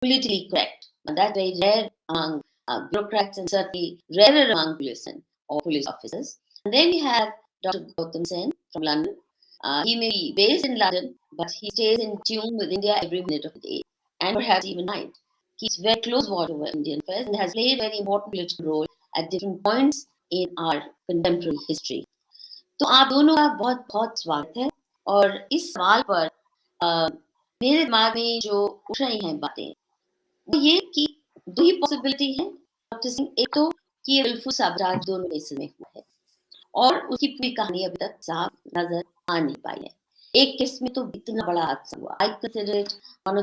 politically correct. And that's very rare among bureaucrats and certainly rarer among policemen or police officers. And then we have Dr. Gautam Sen from London. He may be based in London, but he stays in tune with India every minute of the day and perhaps even night. Keeps very close watch over Indian affairs and has played a very important political role at different points in our contemporary history. तो आप दोनों का बहुत बहुत स्वागत है और इस सवाल पर अ, मेरे दिमाग में जो उठ रही हैं बातें वो ये कि दो ही पॉसिबिलिटी है डॉक्टर सिंह। एक तो कि ये विलफुल साम्राज्य दोनों केसेस में हुआ है और उसकी पूरी कहानी अभी तक साफ नजर आ नहीं पाई है। एक केस में तो इतना बड़ा हादसा हुआ, I consider it one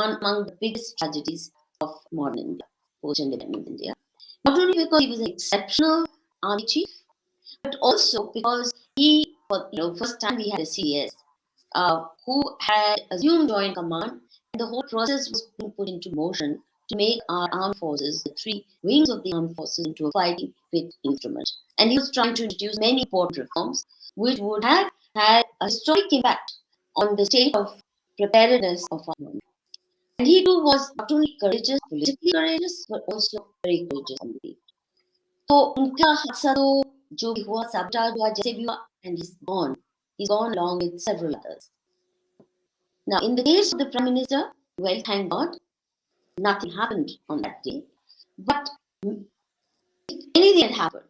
among the biggest tragedies of modern India, post independence India, not only because he was an exceptional army chief but also because he, first time we had a CS who had assumed joint command, and the whole process was being put into motion to make our armed forces, the three wings of the armed forces, into a fighting fit instrument. And he was trying to introduce many important reforms, which would have had a historic impact on the state of preparedness of our army. And he too was not only courageous, politically courageous, but also very courageous indeed. तो उनका हादसा तो जो भी हुआ, sabotage हुआ, जैसे भी हुआ, and he's gone along with several others. Now, in the case of the Prime Minister, well, thank God, nothing happened on that day. But if anything had happened,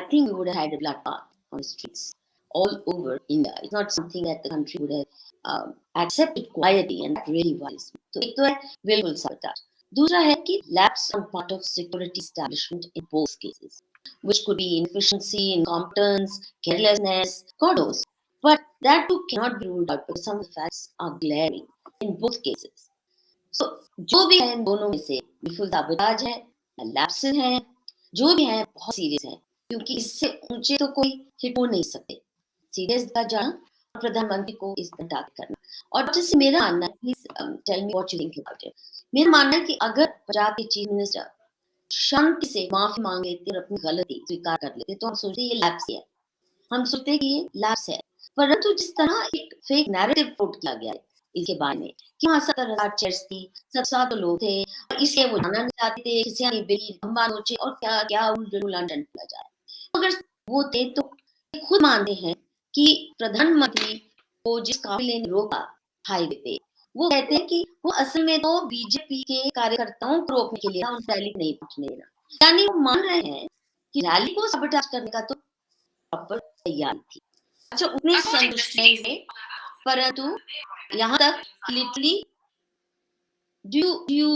I think we would have had a bloodbath on the streets all over India. It's not something that the country would have accepted quietly, and that really worries me. तो एक तो है willful sabotage. दूसरा है कि lapse on part of security establishment in both cases, which could be inefficiency, incompetence, carelessness, God knows. But that too cannot be ruled out because some of the facts are glaring in both cases. So जो भी है इन दोनों में से willful sabotage है, lapses हैं, जो भी है बहुत सीरियस है, क्योंकि इससे ऊंचे तो कोई हिट हो नहीं सकते। सीरियस का जाना और प्रधानमंत्री को इस तरह टारगेट करना। और जैसे मेरा मानना है, please tell me what you think about it. मेरा मानना है कि अगर पंजाब के चीफ मिनिस्टर शांति से माफी मांग लेते और अपनी गलती स्वीकार कर लेते तो हम सोचते ये लैप्स है, हम सोचते कि ये लैप्स है। परंतु जिस तरह एक फेक नैरेटिव फ्लोट किया गया है इसके बारे में कि वहाँ 70,000 चेयर्स थी, सब 7 लोग थे और इसलिए वो जाना नहीं चाहते थे, किसी ने बिल्ली खंबा नोचे और क्या क्या उल्लूलान किया जाए। अगर वो थे तो खुद मानते हैं कि प्रधानमंत्री को जिस काफिले ने रोका हाईवे पे, वो कहते हैं कि वो असल में तो बीजेपी के कार्यकर्ताओं को रोकने के लिए था, उन रैली नहीं पहुंचने देना। यानी वो मान रहे हैं कि रैली को सबटाज करने का तो प्रॉपर तैयारी थी। अच्छा, उतने संतुष्ट नहीं थे, परंतु यहाँ तक literally do you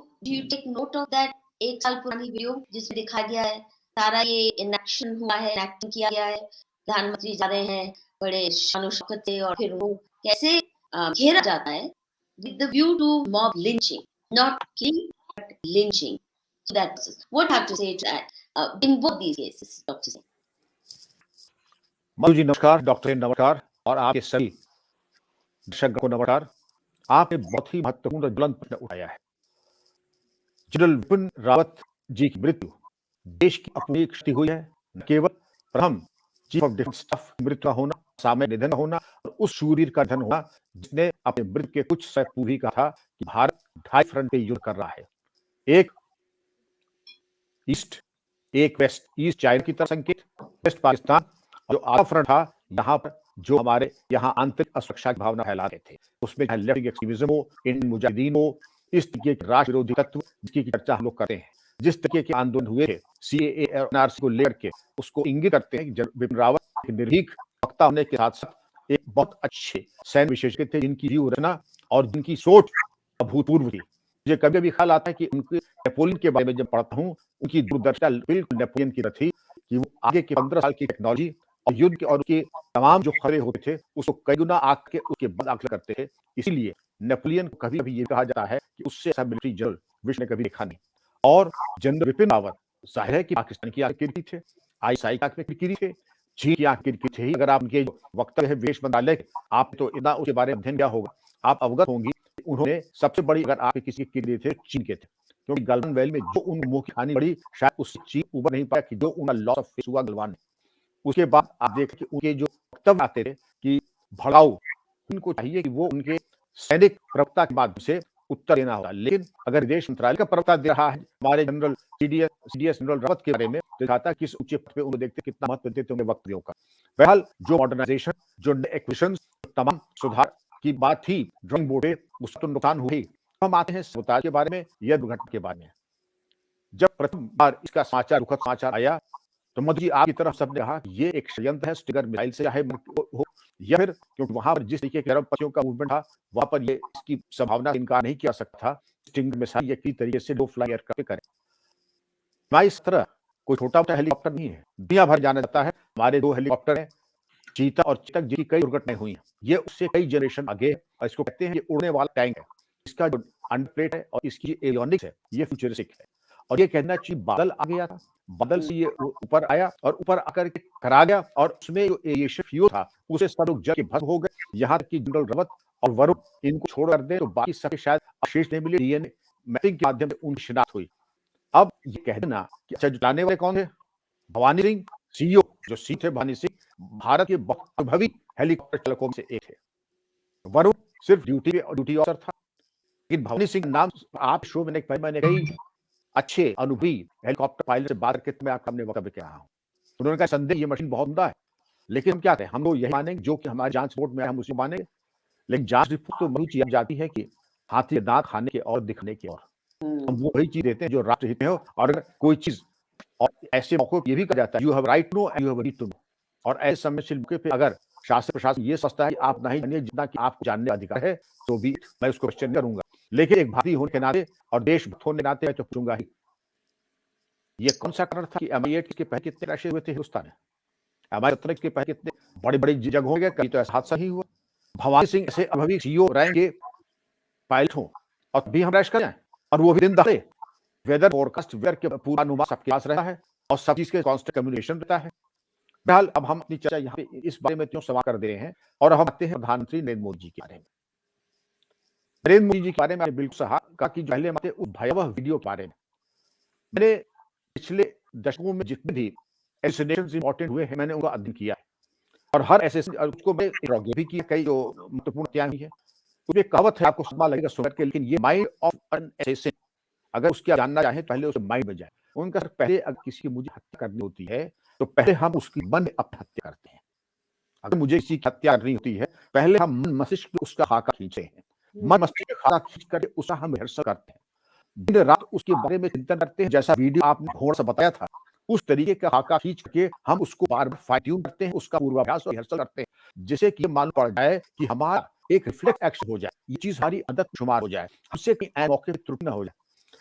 take note of that 1 साल पुरानी वीडियो जिसमें दिखाया गया है सारा ये इनएक्शन हुआ है, एक्टिंग किया गया है, प्रधानमंत्री जा रहे हैं बड़े शानो शौकत से और फिर वो कैसे घेरा जाता है with the view to mob lynching, not killing but lynching. So that's what I have to say to that in both these cases, Dr. Singh. Madhu ji नमस्कार, डॉक्टर सेन नमस्कार और आपके सभी दर्शकों को नमस्कार। आपने बहुत ही महत्वपूर्ण और ज्वलंत प्रश्न उठाया है। जनरल विपिन रावत जी की मृत्यु देश की अपनी क्षति हुई है, न केवल प्रथम चीफ ऑफ डिफेंस स्टाफ की मृत्यु का होना, सामयिक निधन होना और उस शूरवीर का निधन होना जिसने अपने मृत्यु के कुछ समय पूर्व ही कहा था कि भारत 2 फ्रंट पे युद्ध कर रहा है, एक ईस्ट एक वेस्ट। ईस्ट चाइना की तरफ संकेत, वेस्ट पाकिस्तान, जो आधा फ्रंट था यहाँ पर जो हमारे यहाँ आंतरिक असुरक्षा की भावना फैला रहे थे, उसमें चाहे लेफ्ट एक्सट्रीमिज्म हो, इंडियन मुजाहिदीन हो, इस तरीके के राष्ट्र विरोधी तत्व जिसकी चर्चा हम लोग करते हैं, जिस तरीके के आंदोलन हुए थे सीएए और एनआरसी को लेकर के, उसको इंगित करते हैं कि विपिन रावत एक निर्भीक वक्ता होने के साथ साथ एक बहुत अच्छे सैन्य विशेषज्ञ थे जिनकी व्यू रचना और जिनकी सोच अभूतपूर्व थी। मुझे कभी कभी ख्याल आता है कि उनके नेपोलियन के बारे में जब पढ़ता हूँ, उनकी दूरदर्शिता बिल्कुल नेपोलियन की तरह थी कि वो आगे के 15 साल की टेक्नोलॉजी और युद्ध के और उसके तमाम जो खतरे होते थे उसको कई गुना आग के उसके बाद आकलन करते थे। इसीलिए नेपोलियन को कभी कभी ये कहा जाता है कि उससे ऐसा मिलिट्री जनरल विश्व ने कभी देखा नहीं। और जनरल विपिन रावत जाहिर है कि पाकिस्तान की आखिरी थे, आईएसआई की आखिरी थे, चीन की आखिरी थे ही। अगर आप उनके वक्तव्य है विदेश मंत्रालय के, आप तो इतना उसके बारे में अध्ययन क्या होगा, आप अवगत होंगी। उन्होंने सबसे बड़ी अगर आप किसी की किरी थे चीन के थे, क्योंकि गलवान वैली में जो उन मुंह की हानि पड़ी शायद उससे चीन उबर नहीं पाया कि जो उनका लॉस ऑफ फेस हुआ गलवान में। उसके बाद आप देखें कि उनके जो वक्तव्य आते थे कि भड़काऊ, उनको चाहिए कि वो उनके सैनिक प्रवक्ता के माध्यम से उत्तर देना होगा। लेकिन अगर विदेश मंत्रालय का प्रवक्ता दे रहा है हमारे जनरल सीडीएस जनरल रावत के बारे में, तो दिखाता है किस ऊंचे पद पे उनको देखते कितना महत्व देते होंगे वक्तव्यों का। बहरहाल जो मॉडर्नाइजेशन, जो एक्विजिशन, तमाम सुधार की बात थी ड्राइंग बोर्ड पे, उसका तो नुकसान हुई। हम आते हैं साबोताज के बारे में या दुर्घटना के बारे में। जब प्रथम बार इसका समाचार, दुखद समाचार आया, तो मधु जी आपकी तरफ सबने कहा कि ये एक षड्यंत्र है, स्टिंगर मिसाइल से चाहे हो या फिर क्योंकि वहां पर जिस तरीके के अरबपतियों का मूवमेंट था, वहां पर ये इसकी संभावना से इनकार नहीं किया सकता था स्टिंगर मिसाइल ये किसी तरीके से लो फ्लाई एयरक्राफ्ट करें। हमारी तरह कोई छोटा मोटा हेलीकॉप्टर नहीं है, दुनिया भर जाना जाता है। हमारे 2 हेलीकॉप्टर हैं, चीता और चेतक, जिनकी कई दुर्घटनाएं हुई हैं। ये उससे कई जनरेशन आगे है और इसको कहते हैं ये उड़ने वाला टैंक है। इसका जो अंडरप्लेट है और इसकी एवियोनिक्स है, ये फ्यूचरिस्टिक है। और ये कहना चाहिए बादल आ गया था, बादल से ये ऊपर आया और ऊपर आकर के टकरा गया और उसमें जो एविएशन फ्यूल था उसे सब लोग जल के भस्म हो गए। यहाँ तक कि जनरल रावत और वरुण इनको छोड़ कर दे तो बाकी सबके शायद अवशेष नहीं मिले। डीएनए मैपिंग के माध्यम से उनकी शिनाख्त हुई। अब ये कह देना कि अच्छा जो चलाने वाले कौन है, भवानी सिंह सीईओ जो सी थे, भवानी सिंह भारत के बहुत अनुभवी हेलीकॉप्टर चालकों में से एक थे। वरुण सिर्फ ड्यूटी ऑफिसर था, लेकिन भवानी सिंह नाम आप शो में मैंने कई अच्छे अनुभवी हेलीकॉप्टर पायलट से बात करके मैं आपके सामने वक्तव्य कह रहा हूँ। उन्होंने कहा संदेह ये मशीन बहुत उम्दा है, लेकिन हम क्या करें, हम लोग यही मानेंगे जो कि हमारी जांच रिपोर्ट में हम उसे मानेंगे। लेकिन जांच रिपोर्ट तो वही चीज जाती है कि हाथी के दांत खाने के और दिखने के और हम वो वही चीज देते हैं जो राष्ट्रहित में हो। और अगर कोई चीज और ऐसे मौकों पर ये भी कहा जाता है you have right to know and you have read to know. और ऐसे संवेदनशील मौके पे अगर शासन प्रशासन ये सोचता है कि आप नहीं जानिए जितना कि आपको जानने का अधिकार है, तो भी मैं उसको क्वेश्चन करूंगा। लेकिन एक भारतीय होने के नाते और देशभक्त होने के नाते मैं तो पूछूंगा ही, ये कौन सा कारण था कि MI8 के पहले कितने क्रैश हुए थे हिंदुस्तान में, MI17 के पहले कितने बड़ी बड़ी जगहों गए, कहीं तो ऐसा हादसा ही हुआ। भवानी सिंह ऐसे अनुभवी सीईओ रहेंगे, पायलट हो और भी हम क्रैश कर जाएं, और वो भी दिन दहाड़े। वेदर फोरकास्ट, वेदर के पूर्वानुमान सबके पास रहता है और सब चीज के कांस्टेंट कम्युनिकेशन रहता है। बहरहाल अब हम अपनी चर्चा यहाँ पे इस बारे में क्यों समाप्त कर दे रहे हैं और हम आते हैं प्रधानमंत्री नरेंद्र मोदी जी के बारे में। नरेंद्र मोदी जी के बारे में मैंने बिल्कुल कहा कि पहले आते उस भयावह वीडियो के बारे में। मैंने पिछले दशकों में जितने भी एसेसिनेशंस इंपॉर्टेंट हुए हैं मैंने उनका अध्ययन किया है और हर उसको मैं भी किया, कई जो महत्वपूर्ण हत्याएं हुई है। उसमें कहावत है, आपको सुनना लगेगा सुन के, लेकिन ये माइंड ऑफ एन असैसिन, अगर उसके जानना चाहें पहले उसके माइंड में जाए। उनका पहले अगर किसी की मुझे हत्या करनी होती है तो पहले हम उसकी मन में अपनी हत्या करते हैं। अगर मुझे किसी की हत्या करनी होती है पहले हम मन मस्तिष्क में उसका खाका खींचते हैं, मन मस्तिष्क में खाका खींच करके उसका हम रिहर्सल करते हैं, दिन रात उसके बारे में चिंतन करते हैं। जैसा वीडियो आपने घोड़ से बताया था उस तरीके का खाका खींच के हम उसको बार बार फाइन ट्यून करते हैं, उसका पूर्वाभ्यास और रिहर्सल करते हैं, जिससे कि मालूम पड़ जाए कि हमारा एक रिफ्लेक्स एक्शन हो जाए, ये चीज हमारी आदत शुमार हो जाए, हमसे कहीं मौके पे त्रुटि ना हो जाए।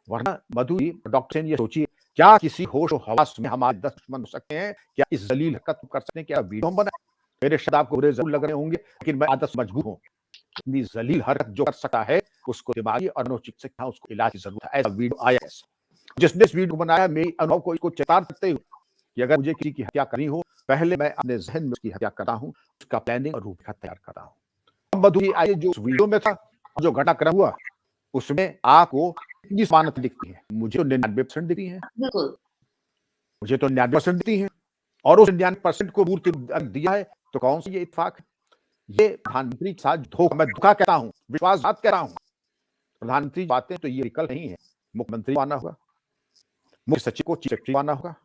वरना मधु जी, डॉक्टर सेन, ये सोचिए क्या किसी होश और हवास में हमारे 10 दुश्मन हो सकते हैं? क्या इस जलील हरकत कर सकते हैं? क्या वीडियो हम बनाए? मेरे शब्द आपको बुरे जरूर लग रहे होंगे, लेकिन मैं आदत से मजबूर हूँ। इतनी जलील हरकत जो कर सकता है उसको दिमागी और मनोचिकित्सक उसको इलाज की जरूरत है। ऐसा वीडियो आया है। जिसने इस वीडियो को बनाया मेरी अनुभव को इसको चेतावनी देते हुए कि अगर मुझे किसी की हत्या करनी हो पहले मैं अपने जहन में उसकी हत्या करता हूँ, उसका प्लानिंग और रूपरेखा तैयार करता हूँ। अब मधु जी आइए, जो वीडियो में था जो घटनाक्रम हुआ उसमें आपको कितनी समानता दिखती है? मुझे तो 99% दिखती है, बिल्कुल मुझे तो 99% दिखती है। और उस 99% को मूर्ति दिया है तो कौन सी ये इत्तेफाक है? ये प्रधानमंत्री के साथ धोखा, मैं धोखा कहता हूँ, विश्वासघात कह रहा हूँ। प्रधानमंत्री बातें तो ये विकल्प नहीं है, मुख्यमंत्री आना होगा, मुख्य सचिव को चीफ सेक्रेटरी आना होगा,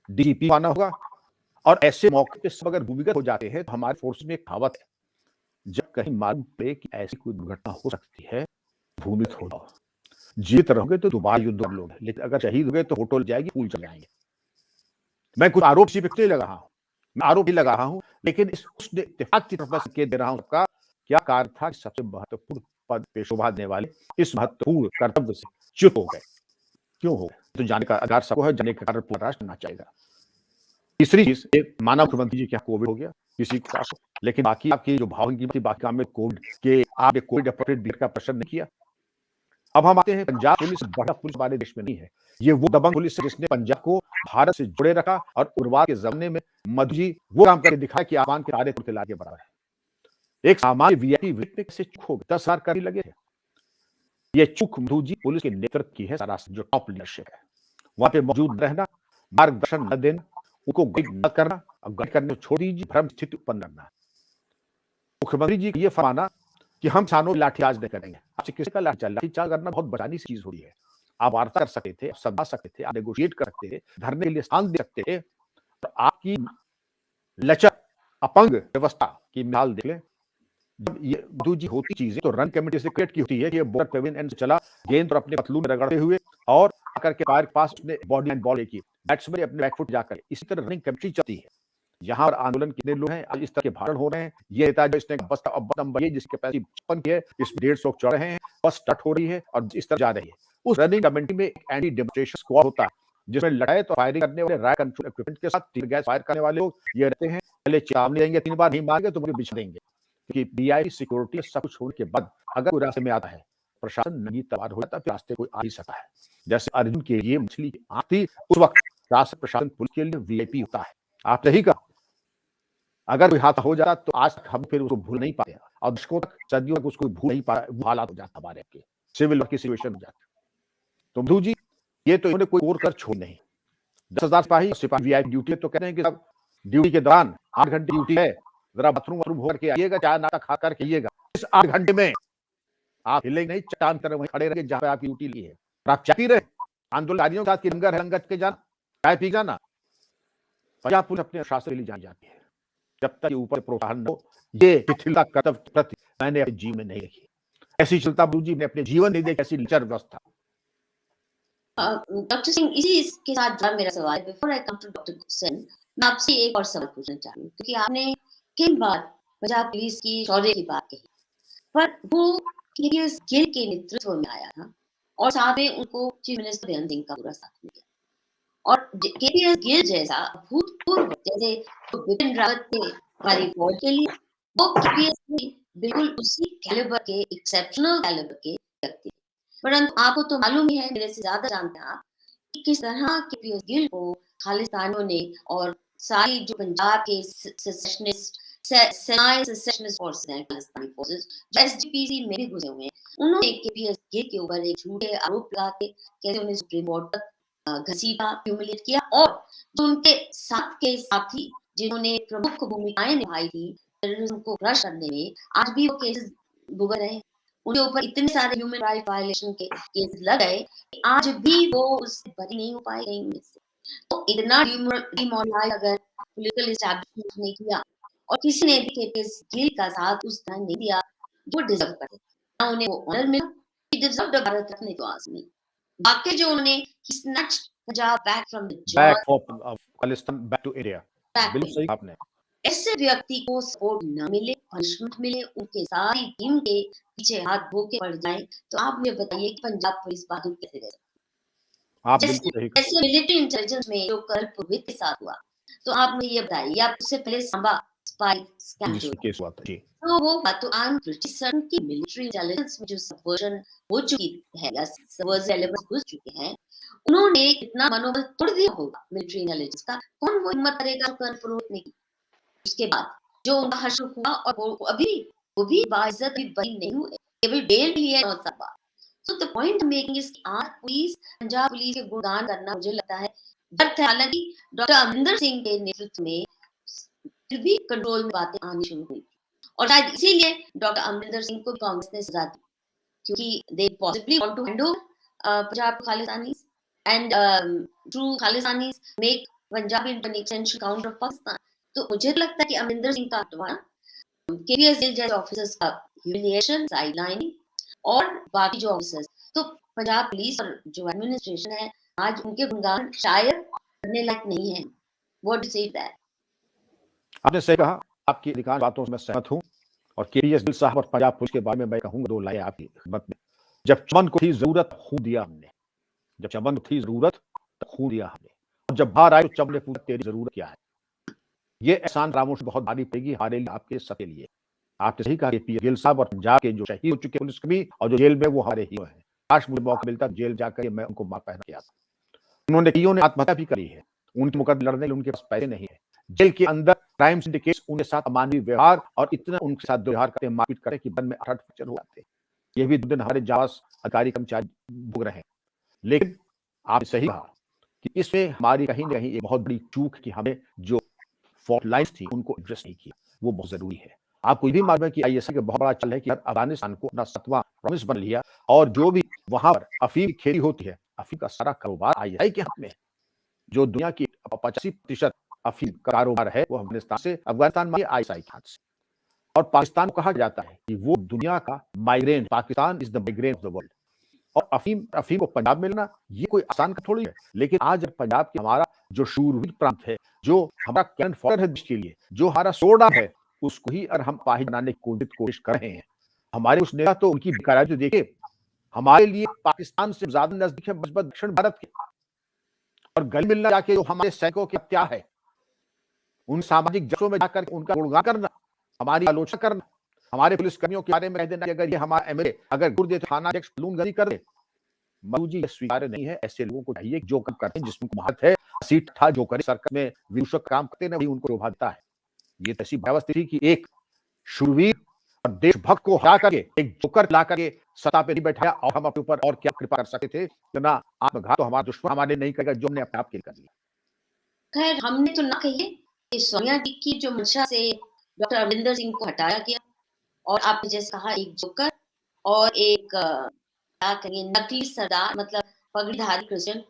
डीजीपी आना होगा। और ऐसे मौके पे सब अगर भूमिगत हो जाते हैं तो हमारे फोर्स में एक कहावत है, जब कहीं मालूम पड़े कि ऐसी कोई दुर्घटना हो सकती है भूमिगत हो जाओ। जीवित रहोगे तो दोबारा युद्ध लड़ लोगे, लेकिन अगर शहीद हो गए तो होटल जाएगी, फूल चल जाएंगे। मैं कुछ आरोप इसी पे लगा रहा हूँ, मैं आरोप ही लगा रहा हूँ, लेकिन इस उसने इत्तेफाक की तरफ मैं संकेत दे रहा हूँ। सबका क्या कार्य था कि सबसे महत्वपूर्ण पद पे शोभा देने वाले इस महत्वपूर्ण कर्तव्य से च्युत हो गए। क्यों हो गए? तो जाने का अधिकार सबको है, जाने का कार्य पूरा राष्ट्र करना चाहेगा। तीसरी चीज, एक मानव मुख्यमंत्री जी क्या कोविड हो गया किसी के साथ, लेकिन बाकी आपकी जो भाव की बाकी काम में कोविड के आपने कोविड अप्रोप्रिएट बिहेवियर का प्रश्न नहीं किया। अब हम आते हैं पंजाब पुलिस, बड़ा पुलिस हमारे देश में नहीं है, ये वो दबंग पुलिस है जिसने पंजाब को भारत से जुड़े रखा और उग्रवाद के जमाने में मधु जी वो काम करके दिखाया कि आसमान के तारे टूटते लागे बराबर है। एक सामान्य वीआईपी में कैसे चूक हो गई, 10,000 कर लगे थे। ये चूक मधु जी पुलिस के नेतृत्व की है, सारा जो टॉप लीडरशिप है वहां पे मौजूद रहना, मार्गदर्शन न देना, उनको गाइड न करना, अब गाइड करने छोड़ दीजिए, भ्रम स्थिति उत्पन्न करना। मुख्यमंत्री जी ये फरमाना कि हम किसानों की लाठीचार्ज नहीं करेंगे, आपसे किसी का लाठीचार्ज करना बहुत बचानी सी चीज होती है। आप वार्ता कर सकते थे, आप समझा सकते थे, आप नेगोशिएट कर सकते थे, धरने के लिए स्थान दे सकते थे। और आपकी लचर, अपंग व्यवस्था की मिसाल देख लें। जब ये दूजी होती चीजें तो रन कमेटी से क्रिएट की होती है कि ये बॉलर पेविलियन एंड से चला, गेंद और अपने पतलून में रगड़ते हुए और आकर के पार के पास उसने बॉडी एंड बॉल की बैट्समैन ने अपने बैकफुट जाकर इसी तरह रनिंग कमेटी चलती है। यहाँ पर आंदोलन कितने लोग हैं, आज इस तरह के भाषण हो रहे हैं। ये नेता जो इसने बस अब नंबर ये जिसकी कैपेसिटी 56 की है, इसमें 150 लोग चढ़ रहे हैं, बस स्टार्ट हो रही है और इस तरह जा रही है। उस रनिंग कमेटी में एक एंटी डेमोन्स्ट्रेशन स्क्वाड होता है जिसमें लड़ाई तो फायरिंग करने वाले राय कंट्रोल इक्विपमेंट के साथ टीयर गैस फायर करने वाले लोग ये रहते हैं। पहले चेतावनी देंगे, 3 बार नहीं मारेंगे तो मुझे बिछा देंगे, क्योंकि बीआई सिक्योरिटी सब कुछ होने के बाद अगर कोई रास्ते में आता है, प्रशासन नंगी तलवार हो जाता है, फिर रास्ते कोई आ ही सकता है। जैसे अर्जुन के लिए मछली की आंख थी, उस वक्त शासन प्रशासन पुलिस के लिए वीआईपी होता है। आप सही कहा, अगर कोई हादसा हो जाता तो आज तक हम फिर उसको भूल नहीं पाते और दशकों तक, सदियों तक उसको भूल नहीं पा, वो हालात हो जाता हमारे आपके सिविल वॉर की सिचुएशन हो जाती। तो मधु जी, ये तो इन्होंने कोई और कर छोड़ नहीं। 10,000 सिपाही वीआईपी ड्यूटी तो कहते हैं कि सब ड्यूटी के दौरान 8 घंटे ड्यूटी है, जरा बाथरूम वाथरूम होकर के आइएगा, चाय नाश्ता खा करके आइएगा। इस 8 घंटे में आप हिलेंगे नहीं, चट्टान की तरह वहीं खड़े रहेंगे जहां पे आपकी ड्यूटी ली है और आप चाहती रहे आंदोलनकारियों के साथ कि लंगर है, लंगर के जाना, चाय पी जाना। पंजाब पुलिस अपने शासन के लिए जानी जाती है। जब तक ऊपर प्रोत्साहन हो, ये शिथिलता कर्तव्य के प्रति मैंने अपने जीवन में नहीं देखी। ऐसी शिथिलता मधु जी ने अपने जीवन नहीं देखी, ऐसी लचर व्यवस्था। डॉक्टर सिंह, इसी के साथ जुड़ा मेरा सवाल है। Before I come to doctor Sen, मैं आपसे एक और सवाल पूछना चाहती हूँ, क्योंकि आपने कई बार पंजाब पुलिस की शौर्य की बात कही, पर वो केवीएस गिल के नेतृत्व में आया था और साथ में उनको चीफ मिनिस्टर बेअंत सिंह का पूरा साथ मिला। और केवीएस गिल जैसा भूतपूर्व, जैसे बिपिन रावत थे हमारी फौज के लिए, वो केवीएस गिल बिल्कुल उसी कैलिबर के, एक्सेप्शनल कैलिबर के व्यक्ति। परंतु आपको तो मालूम ही है, मेरे से ज्यादा जानते हैं आप, कि किस तरह केवीएस गिल को खालिस्तानियों ने और सारी जो पंजाब के सेसेशनिस्ट सेसेशनिस्ट फोर्सेस हैं, खालिस्तानी फोर्सेस जो एसजीपीसी में भी घुसे हुए हैं, उन्होंने केवीएस गिल के ऊपर एक झूठे आरोप लगा के कैसे उन्हें सुप्रीम कोर्ट तक घसीटा, ह्यूमिलेट किया। और जो उनके साथ के साथी जिन्होंने प्रमुख भूमिकाएं निभाई थी टेररिज्म को क्रश करने में, आज भी वो केसेस भुगत रहे हैं। उनके ऊपर इतने सारे ह्यूमन राइट वायलेशन के केस लग गए कि आज भी वो उससे बरी नहीं हो पाए कहीं में से। तो इतना डिमोरलाइज अगर पॉलिटिकल एस्टैब्लिशमेंट ने किया और किसी ने भी केवीएस गिल का साथ उस तरह नहीं दिया जो डिजर्व करते, ना उन्हें वो ऑनर मिला, ही डिजर्व्ड अ भारत रत्न तो आज नहीं। वाकई जो उन्होंने he snatched Punjab back from the jaws back of Khalistan back to India, back बिल्कुल में। सही आपने। ऐसे व्यक्ति को सपोर्ट न मिले, पनिशमेंट मिले, उनके सारी टीम के पीछे हाथ धो के पड़ जाए, तो आप मुझे बताइए कि पंजाब पुलिस बहादुर कैसे रह सकती? आप जैसे बिल्कुल सही कहा। जैसे मिलिट्री इंटेलिजेंस में जो कर्नल पुरोहित के साथ हुआ, तो आप मुझे ये बताइए, आप उससे पहले सांबा स्पाई स्कैम जो था, केस हुआ था जी। तो वो बात तो आई एम प्रिटी सर्टेन कि मिलिट्री इंटेलिजेंस में जो सबवर्जन हो चुकी है या सबवर्जन एलिमेंट्स घुस चुके हैं, उन्होंने कितना मनोबल तोड़ दिया होगा मिलिट्री इंटेलिजेंस का। कौन वो हिम्मत करेगा जो कर्नल पुरोहित ने की? उसके बाद जो उनका हश्र हुआ और वो भी बाइज्जत भी बरी नहीं हुए, केवल बेल लिए 9 साल बाद। So the point I'm making is our police, Punjab police के गुणगान करना मुझे लगता है व्यर्थ है। हालांकि डॉक्टर अमरिंदर सिंह के नेतृत्व में फिर भी कंट्रोल में बातें आनी शुरू हुई और शायद इसीलिए डॉक्टर अमरिंदर सिंह को कांग्रेस ने सजा दी, क्योंकि they possibly want to hand over Punjab to Khalistanis and through Khalistanis make Punjab into an extension counter of Pakistan. तो मुझे लगता है कि अमरिंदर सिंह का हटवाना, केवीएस गिल जैसे ऑफिसर्स का ह्यूमिलिएशन, साइडलाइनिंग और बाकी जो ऑफिसर्स, तो पंजाब पुलिस और जो एडमिनिस्ट्रेशन है आज उनके गुणगान शायद करने लायक नहीं है। What do say that? आपने सही कहा, आपकी अधिकांश बातों से मैं सहमत हूँ और केवीएस गिल साहब और पंजाब पुलिस के बारे में मैं कहूँगा 2 लाइनें आपकी खिदमत में। जब चमन को थी जरूरत, खून दिया हमने। जब चमन को थी जरूरत, तो खून दिया हमने। और जब बाहर आए तो चमन ने पूछा तेरी जरूरत क्या है? ये एहसान फरामोश बहुत भारी पड़ेगी हमारे लिए, आपके सबके लिए। आपने सही कहा कि केवीएस गिल साहब और पंजाब के जो शहीद हो चुके पुलिसकर्मी और जो जेल में, वो हमारे हीरो हैं। काश मुझे मौका मिलता जेल जाकर मैं उनको मार पहना के आता। उन्होंने कईयों ने आत्महत्या भी करी है, उनके मुकदमे लड़ने के लिए उनके पास पैसे नहीं है। जेल के अंदर क्राइम सिंडिकेट्स उनके साथ अमानवीय व्यवहार और इतना उनके साथ दुर्व्यवहार करते हैं, मारपीट करते हैं कि बदन में 8 फ्रैक्चर हो जाते हैं। ये भी 2 दिन हमारे जांच अधिकारी कर्मचारी भुग रहे हैं। लेकिन आपने सही कहा कि इसमें हमारी कहीं न कहीं एक बहुत बड़ी चूक कि हमें जो फॉल्ट लाइन्स थी उनको एड्रेस नहीं किया, वो बहुत ज़रूरी है। आपको ये भी मालूम है कि आईएसआई का बहुत बड़ा चल है कि अफगानिस्तान को अपना 7वां प्रॉविंस बना लिया और जो भी वहां पर अफीम की खेती होती है, अफीम का सारा कारोबार आईएसआई के हाथ में है। जो दुनिया की 85% अफीम का कारोबार है वो अफगानिस्तान में आईएसआई के हाथ से। और पाकिस्तान को कहा जाता है कि वो दुनिया का migraine, Pakistan is the migraine of the world. और अफीम को पंजाब में लेना ये कोई आसान का थोड़ी है। लेकिन आज पंजाब के हमारा जो शूरवीर प्रांत है, जो हमारा कैनन फॉडर है देश के लिए, जो हमारा सोडा है, उसको ही अगर हम पाही बनाने की कोशिश कर रहे हैं। हमारे उस नेता तो उनकी बेकाराई तो देखिए, हमारे लिए पाकिस्तान से ज्यादा नजदीक है बचपन दक्षिण भारत के। और गले मिलना जाके जो हमारे सैनिकों की हत्या है, उन सामाजिक जगहों में जाकर उनका गुणगान करना, हमारी आलोचना करना, हमारे पुलिसकर्मियों के बारे में कह देना कि अगर ये हमारा एमएलए अगर गुर्दे थाना अध्यक्ष बलूनगरी कर दे, मधु जी, ये स्वीकार्य नहीं है। ऐसे लोगों को चाहिए जो काम करते हैं, जिसमें महारत है, सीट था जो करे सरकार में विदूषक काम करते हैं, वही उनको शोभा देता है। ये ऐसी व्यवस्था थी कि एक शूरवीर और देशभक्त को हरा करके एक जोकर ला करके सत्ता पे नहीं बैठाया और हम अपने ऊपर और क्या कृपा कर सकते थे। इतना आत्मघात तो हमारा दुश्मन हमारे नहीं करेगा जो हमने अपने आप के लिए कर लिया। खैर, हमने तो ना कहिए कि सोनिया जी की जो मंशा से डॉक्टर अमरिंदर सिंह को हटाया गया और आपने जैसे कहा एक जोकर और एक क्या कहेंगे नकली सरदार, मतलब पगड़ीधारी Christian,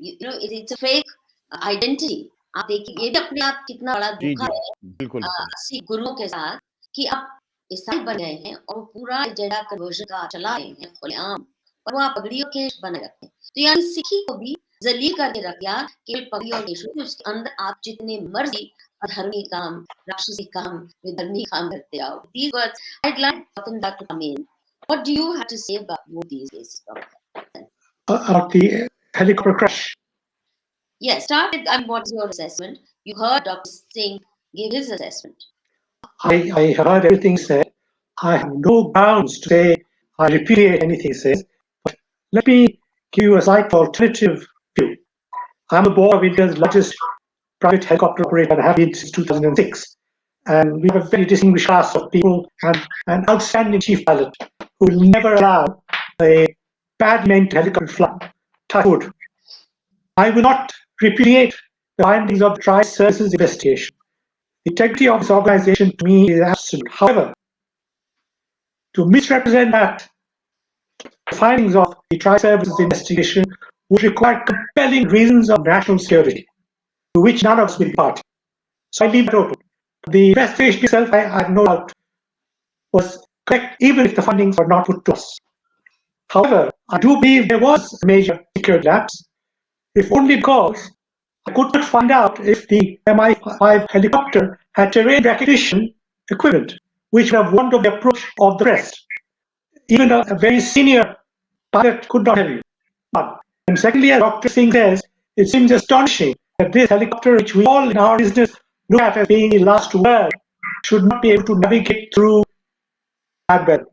it's a fake identity. आप देखिए ये भी अपने आप कितना बड़ा जी धोखा जी, है बिल्कुल बिल्कुल। सिख गुरुओं के साथ कि आप ईसाई बन गए हैं और पूरा एजेंडा कन्वर्जन का चला रहे हैं खुलेआम, और वो आप पगड़ियों के बने रखते हैं। तो यानी सिखी को भी जलील करके रख दिया केवल पगड़ी और केशू, तो उसके अंदर आप जितने मर्जी अधर्मी काम, राक्षसी काम, विधर्मी काम करते आओ। These words, I'd like Gautam Dutt to come in. What do you have to say about both these cases? Of the helicopter crash. Yes, start with what's your assessment? You heard Dr. Singh give his assessment. I heard everything said. I have no grounds to say I repudiate anything he says. But let me give you a slight alternative view. I'm a board of India's largest private helicopter operator and have been since 2006. And we have a very distinguished class of people and an outstanding chief pilot who will never allow a bad meant helicopter fly. Touch wood. I will not repudiate the findings of the Tri-Services investigation. The integrity of this organization to me is absolute. However, to misrepresent that the findings of the Tri-Services investigation would require compelling reasons of national security, to which none of us will be party. So I leave it open. The investigation itself, I have no doubt, was correct, even if the findings were not put to us. However, I do believe there was a major security lapse, if only because I could not find out if the Mi-5 helicopter had terrain recognition equipment, which would have warned of the approach of the rest. Even a very senior pilot could not tell you. One. And secondly, as Dr. Singh says, it seems astonishing that this helicopter, which we all in our business look at as being the last word, should not be able to navigate through bad weather.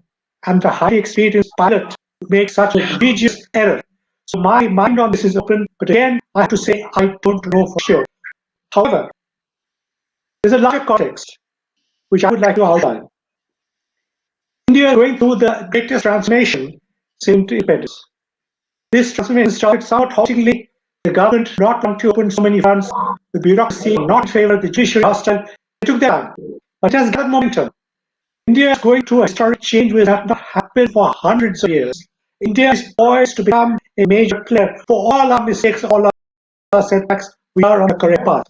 And the highly experienced pilot makes such an egregious error. So my mind on this is open, but again, I have to say I don't know for sure. However, there's a larger context which I would like to outline. India is going through the greatest transformation since independence. This transformation started somewhat haltingly. The government did not want to open so many funds. The bureaucracy not in favor of the judiciary hostile. It took their time, but it has gathered momentum. India is going through a historic change which has not happened for hundreds of years. India is poised to become a major player. For all our mistakes, all our setbacks, we are on a correct path.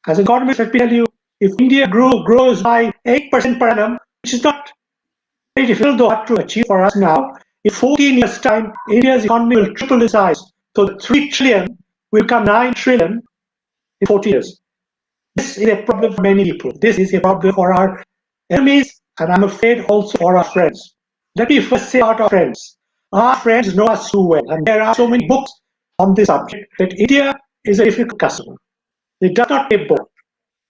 As an economist, let me tell you, if India grows by 8% per annum, which is not very difficult though to achieve for us now, in 14 years' time, India's economy will triple in size. So the 3 trillion will become 9 trillion in 14 years. This is a problem for many people. This is a problem for our enemies, and I'm afraid also for our friends. Let me first say about our friends. Our friends know us too well, and there are so many books on this subject that India is a difficult customer. It does not pay both.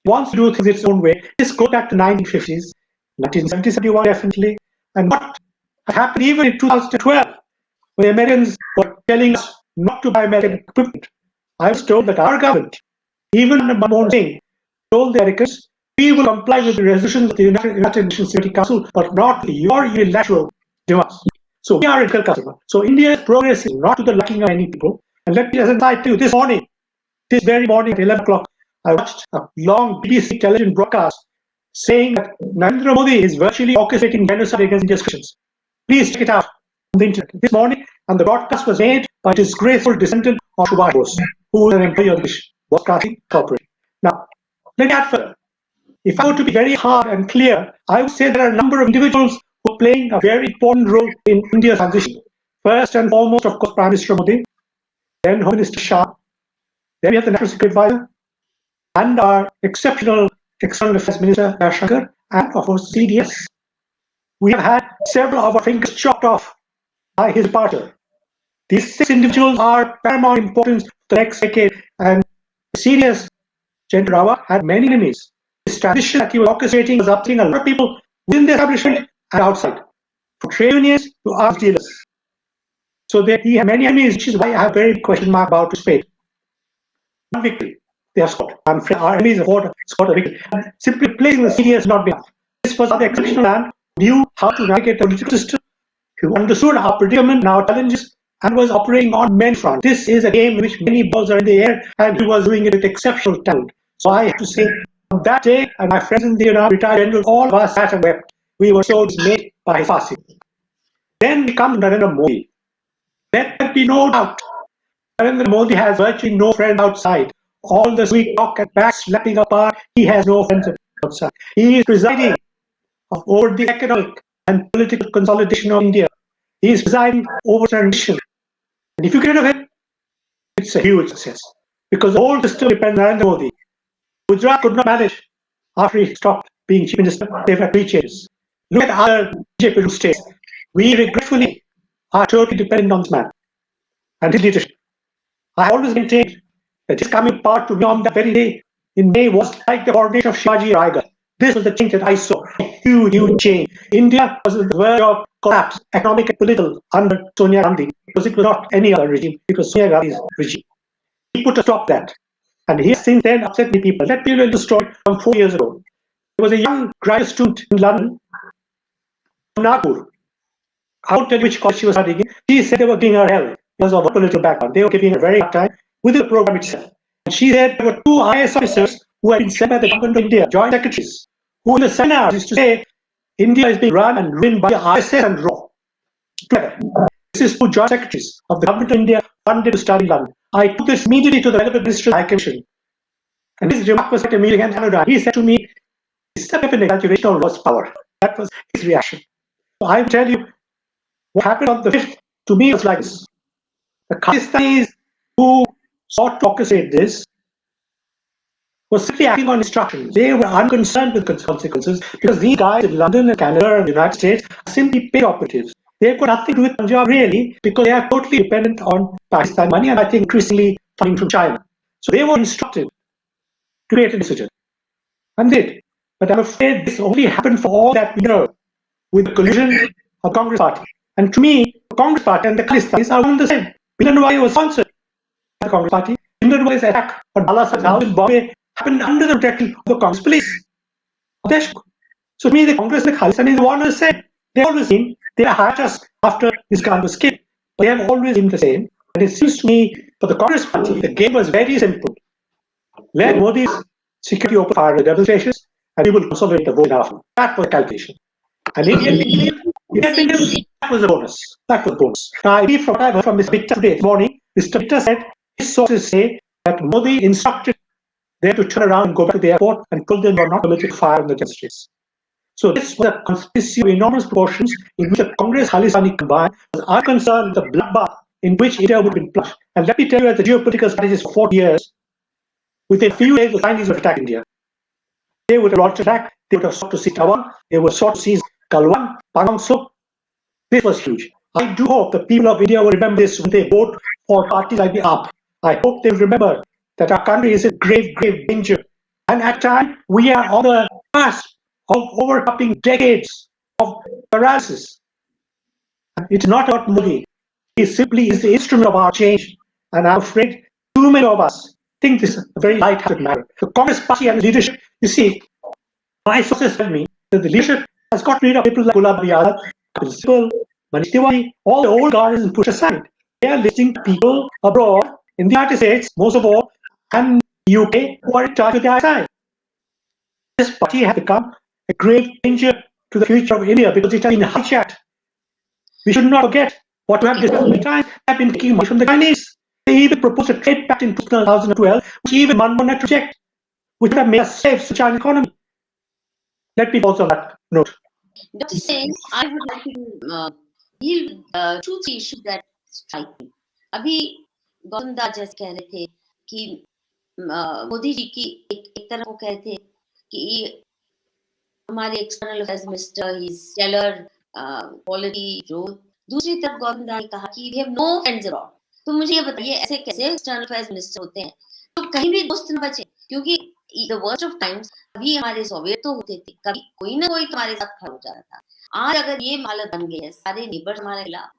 It wants to do things its own way. This goes back to 1950s, 1970, 71 definitely. And what happened even in 2012, when the Americans were telling us not to buy American equipment. I was told that our government, even Manmohan Singh, told the Americans, we will comply with the resolutions of the United Nations Security Council, but not your unilateral demands. So we are a critical customer. So India's progress is not to the liking of many people. And let me just aside to you, this very morning at 11 o'clock, I watched a long BBC television broadcast saying that Narendra Modi is virtually orchestrating genocide against India's Christians. Please check it out on the internet this morning, and the broadcast was made by a disgraceful descendant of Subhash Bose, who was an employee of the British Broadcasting Corporation. Now, let me add further. If I were to be very hard and clear, I would say there are a number of individuals who are playing a very important role in India's transition. First and foremost, of course, Prime Minister Modi, then Home Minister Shah, then we have the National Security Advisor, and our exceptional External Affairs Minister Jaishankar, and of course CDS. We have had several of our fingers chopped off by his departure. These 6 individuals are paramount importance for the next decade, and CDS, General Rawat, had many enemies. This transition that he was orchestrating was upsetting a lot of people within the establishment and outside, from trade unions to arms dealers. So he had many enemies, which is why I have a very big question mark about his fate. One victory they have scored. I'm afraid our enemies have scored a victory. And simply replacing the CDS has not been enough. This was the exceptional man who knew how to navigate the political system, who understood our predicament and our challenges, and was operating on many fronts. This is a game in which many balls are in the air, and he was doing it with exceptional talent. So I have to say, on that day, and my friends in the retired general, all of us sat and wept. We were so dismayed by his passing. Then we come to Narendra Modi. Let there be no doubt. Narendra Modi has virtually no friends outside. All the sweet talk and back slapping apart, he has no friends outside. He is presiding over the economic and political consolidation of India. He is presiding over transition. And if you get rid of him, it's a huge success. Because the whole system depends on Narendra Modi. Gujarat could not manage after he stopped being chief minister. They've had 3 changes. Look at other BJP states. We regretfully are totally dependent on this man and his leadership. I always maintained that his coming power to me on that very day in May was like the coronation of Shivaji Raigad. This was the change that I saw. A huge, huge change. India was on the verge of collapse, economic and political, under Sonia Gandhi, because it was not any other regime. It was Sonia Gandhi's regime. He put a stop to that. And he has since then upset many people. Let me tell you the story from 4 years ago. There was a young graduate student in London, from Nagpur. I won't tell you which college she was studying in. She said they were giving her hell because of her political background. They were giving her a very hard time with the program itself. And she said there were 2 IS officers who had been sent by the government of India, joint secretaries, who in the seminars used to say India is being run and ruined by ISS and RAW. Together. This is 2 joint secretaries of the government of India funded to study in London. I took this immediately to the relevant Minister High Commission. And his remark was at a meeting in Canada. He said to me, "Is that an exaggeration of Lord's power?" That was his reaction. So I will tell you what happened on the 5th. To me, it was like this. The Khalistanis who sought to orchestrate this were simply acting on instructions. They were unconcerned with consequences because these guys in London and Canada and the United States are simply paid operatives. They've got nothing to do with Punjab really because they are totally dependent on Pakistan money and I think increasingly funding from China. So they were instructed to create a decision and did. But I'm afraid this only happened for all that we know with the collusion of Congress Party. And to me, the Congress Party and the Khalistanis are one and the same. We don't know why it was sponsored by the Congress Party. India's attack on Bala Sahib's house in Bombay happened under the protection of the Congress police. So to me, the Congress and the Khalistanis are one and the same. They always seem they are hired us after this guy was killed. But they have always been the same. And it seems to me, for the Congress Party, the game was very simple. Let Modi's security open fire the demonstrations, and we will consolidate the vote after. That was the calculation. And that was the bonus. That was the bonus. Now, I read from what I heard from Mr. Victor today this morning. Mr. Victor said his sources say that Modi instructed them to turn around and go back to the airport and told them they were not permitted to fire on the demonstrators. So this was a conspiracy of enormous proportions in which the Congress Khalistani combined was unconcerned with the bloodbath in which India would have been plunged. And let me tell you that the geopolitical strategies for 40 years, within a few days the Chinese would attack India. They would have launched an attack, they would have sought to seize Taiwan, they would have sought to seize Galwan, Pangong Tso. This was huge. I do hope the people of India will remember this when they vote for parties like the AAP. I hope they will remember that our country is in grave, grave danger. And at times, we are on the cusp of overcoming decades of paralysis. It's not about Modi. He simply is the instrument of our change. And I'm afraid too many of us think this is a very light-hearted matter. The Congress Party and the leadership, you see, my sources tell me that the leadership has got rid of people like Ghulam Nabi Azad, Kapil Sibal, Manish Tiwari, all the old guard is pushed aside. They are listening to people abroad, in the United States, most of all, and UK, who are in charge of the ISI. this party has become a grave danger to the future of India because it has been hijacked. We should not forget what we have discussed many times. They have been taking money from the Chinese. They even proposed a trade pact in 2012, which even Manmohan had to reject, which would have made us slaves to the Chinese economy. Let me pause on that note. Dr. Sen, I would like to deal with 2-3 issues that strike me. अभी गौतम दास जैसे कह रहे थे कि मोदी जी की एक तरफ वो कह रहे थे कि हमारे एक्सटर्नल अफेयर्स मिनिस्टर ही इज स्टेलर क्वालिटी रोल, दूसरी तरफ गौतम दास ने कहा कि we have no friends abroad. तो मुझे ये बताइए ऐसे कैसे एक्सटर्नल अफेयर्स मिनिस्टर होते हैं तो कहीं भी दोस्त न बचे, क्योंकि द वर्स्ट ऑफ टाइम्स अभी हमारे सोवियत तो होते थे, कभी कोई ना कोई तुम्हारे साथ खड़ा हो जाता था। आज अगर ये हालत बन गई है, सारे नेबर्स हमारे खिलाफ,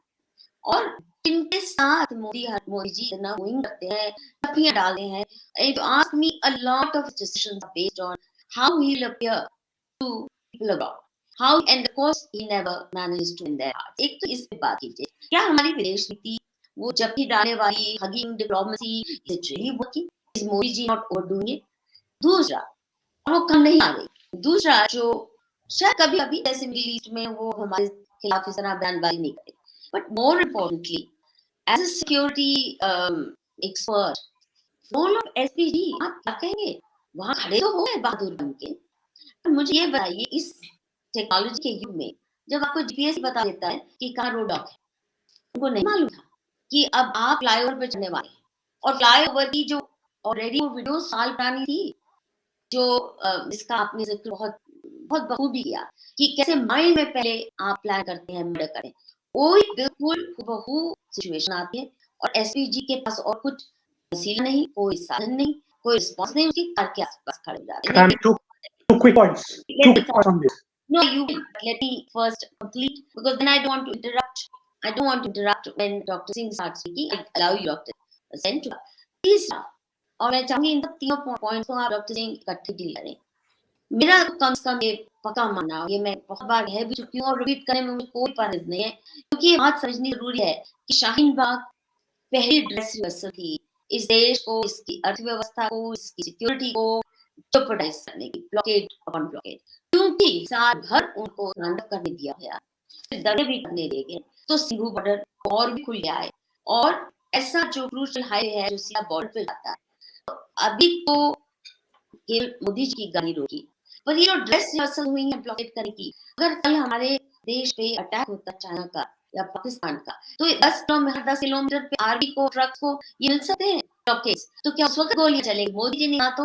और जिनके साथ मोदी जी इतना मूविंग करते हैं, टप्पियां डालते हैं, if you ask me, a lot of decisions are based on how he will appear to people abroad, how, and of course he never manages to win their hearts. एक तो इस पे बात कीजिए, क्या हमारी विदेश नीति वो जब भी डालने वाली hugging diplomacy is it really working? Is Modi ji not overdoing it? दूसरा, और वो कम नहीं आ गई, दूसरा जो शायद कभी कभी जैसे मिडिल ईस्ट में वो हमारे खिलाफ इस तरह बयानबाजी नहीं करे, but more importantly as a security expert, role of SPG आप क्या कहेंगे? वहां खड़े तो हो गए बहादुर बन के, पर मुझे ये बताइए इस टेक्नोलॉजी के युग में जब आपको जीपीएस बता देता है कि कहाँ रोड ब्लॉक है, उनको नहीं मालूम था कि अब आप फ्लाईओवर पे चढ़ने वाले, और फ्लाईओवर की जो ऑलरेडी वो वीडियो साल पुरानी थी जो जिसका आपने जिक्र बहुत बहुत बखूबी किया कि कैसे माइंड में पहले आप प्लान करते हैं, मर्डर करें, वही बिल्कुल हुबहू सिचुएशन आती है और एसपीजी के पास और कुछ वसीला नहीं, कोई साधन नहीं, कोई रिस्पांस नहीं, उसकी कार के आसपास खड़े हो जाते हैं। Two quick points on this. No, you will. But let me first complete, because then I don't want to interrupt. I don't want to interrupt when Dr. Singh starts speaking. I allow you, Dr. Sen, to. तीसरा, और मैं चाहूंगी इन तीनों points को आप doctor Singh इकट्ठे deal करें। मेरा कम से कम ये पक्का मानना, ये मैं बहुत बार कह भी चुकी हूँ और रिपीट करने में मुझे कोई परहेज नहीं है, क्योंकि ये बात समझनी जरूरी है कि शाहीन बाग पहली ड्रेस रिहर्सल थी इस देश को, इसकी अर्थव्यवस्था को, इसकी सिक्योरिटी को जेपरडाइज करने की, ब्लॉकेड अपॉन ब्लॉकेड, क्योंकि साल भर उनको तांडव करने दिया गया, दंगे भी करने दिए गए, तो सिंघू बॉर्डर और भी खुल गया है, और ऐसा जो क्रूशल हाईवे है जो सीधा बॉर्डर पे जाता है, तो अभी तो मोदी जी की गाड़ी रोकी, पर ये जो ड्रेस रिहर्सल हुई है ब्लॉकेड करने की, अगर कल हमारे देश पे अटैक होता चाइना का या पाकिस्तान का, तो 10 किलोमीटर पे आर्मी को, ट्रक को ये मिल सकते हैं ब्लॉकेज, तो क्या उस वक्त गोलियां चलेगी? मोदी जी ने ना तो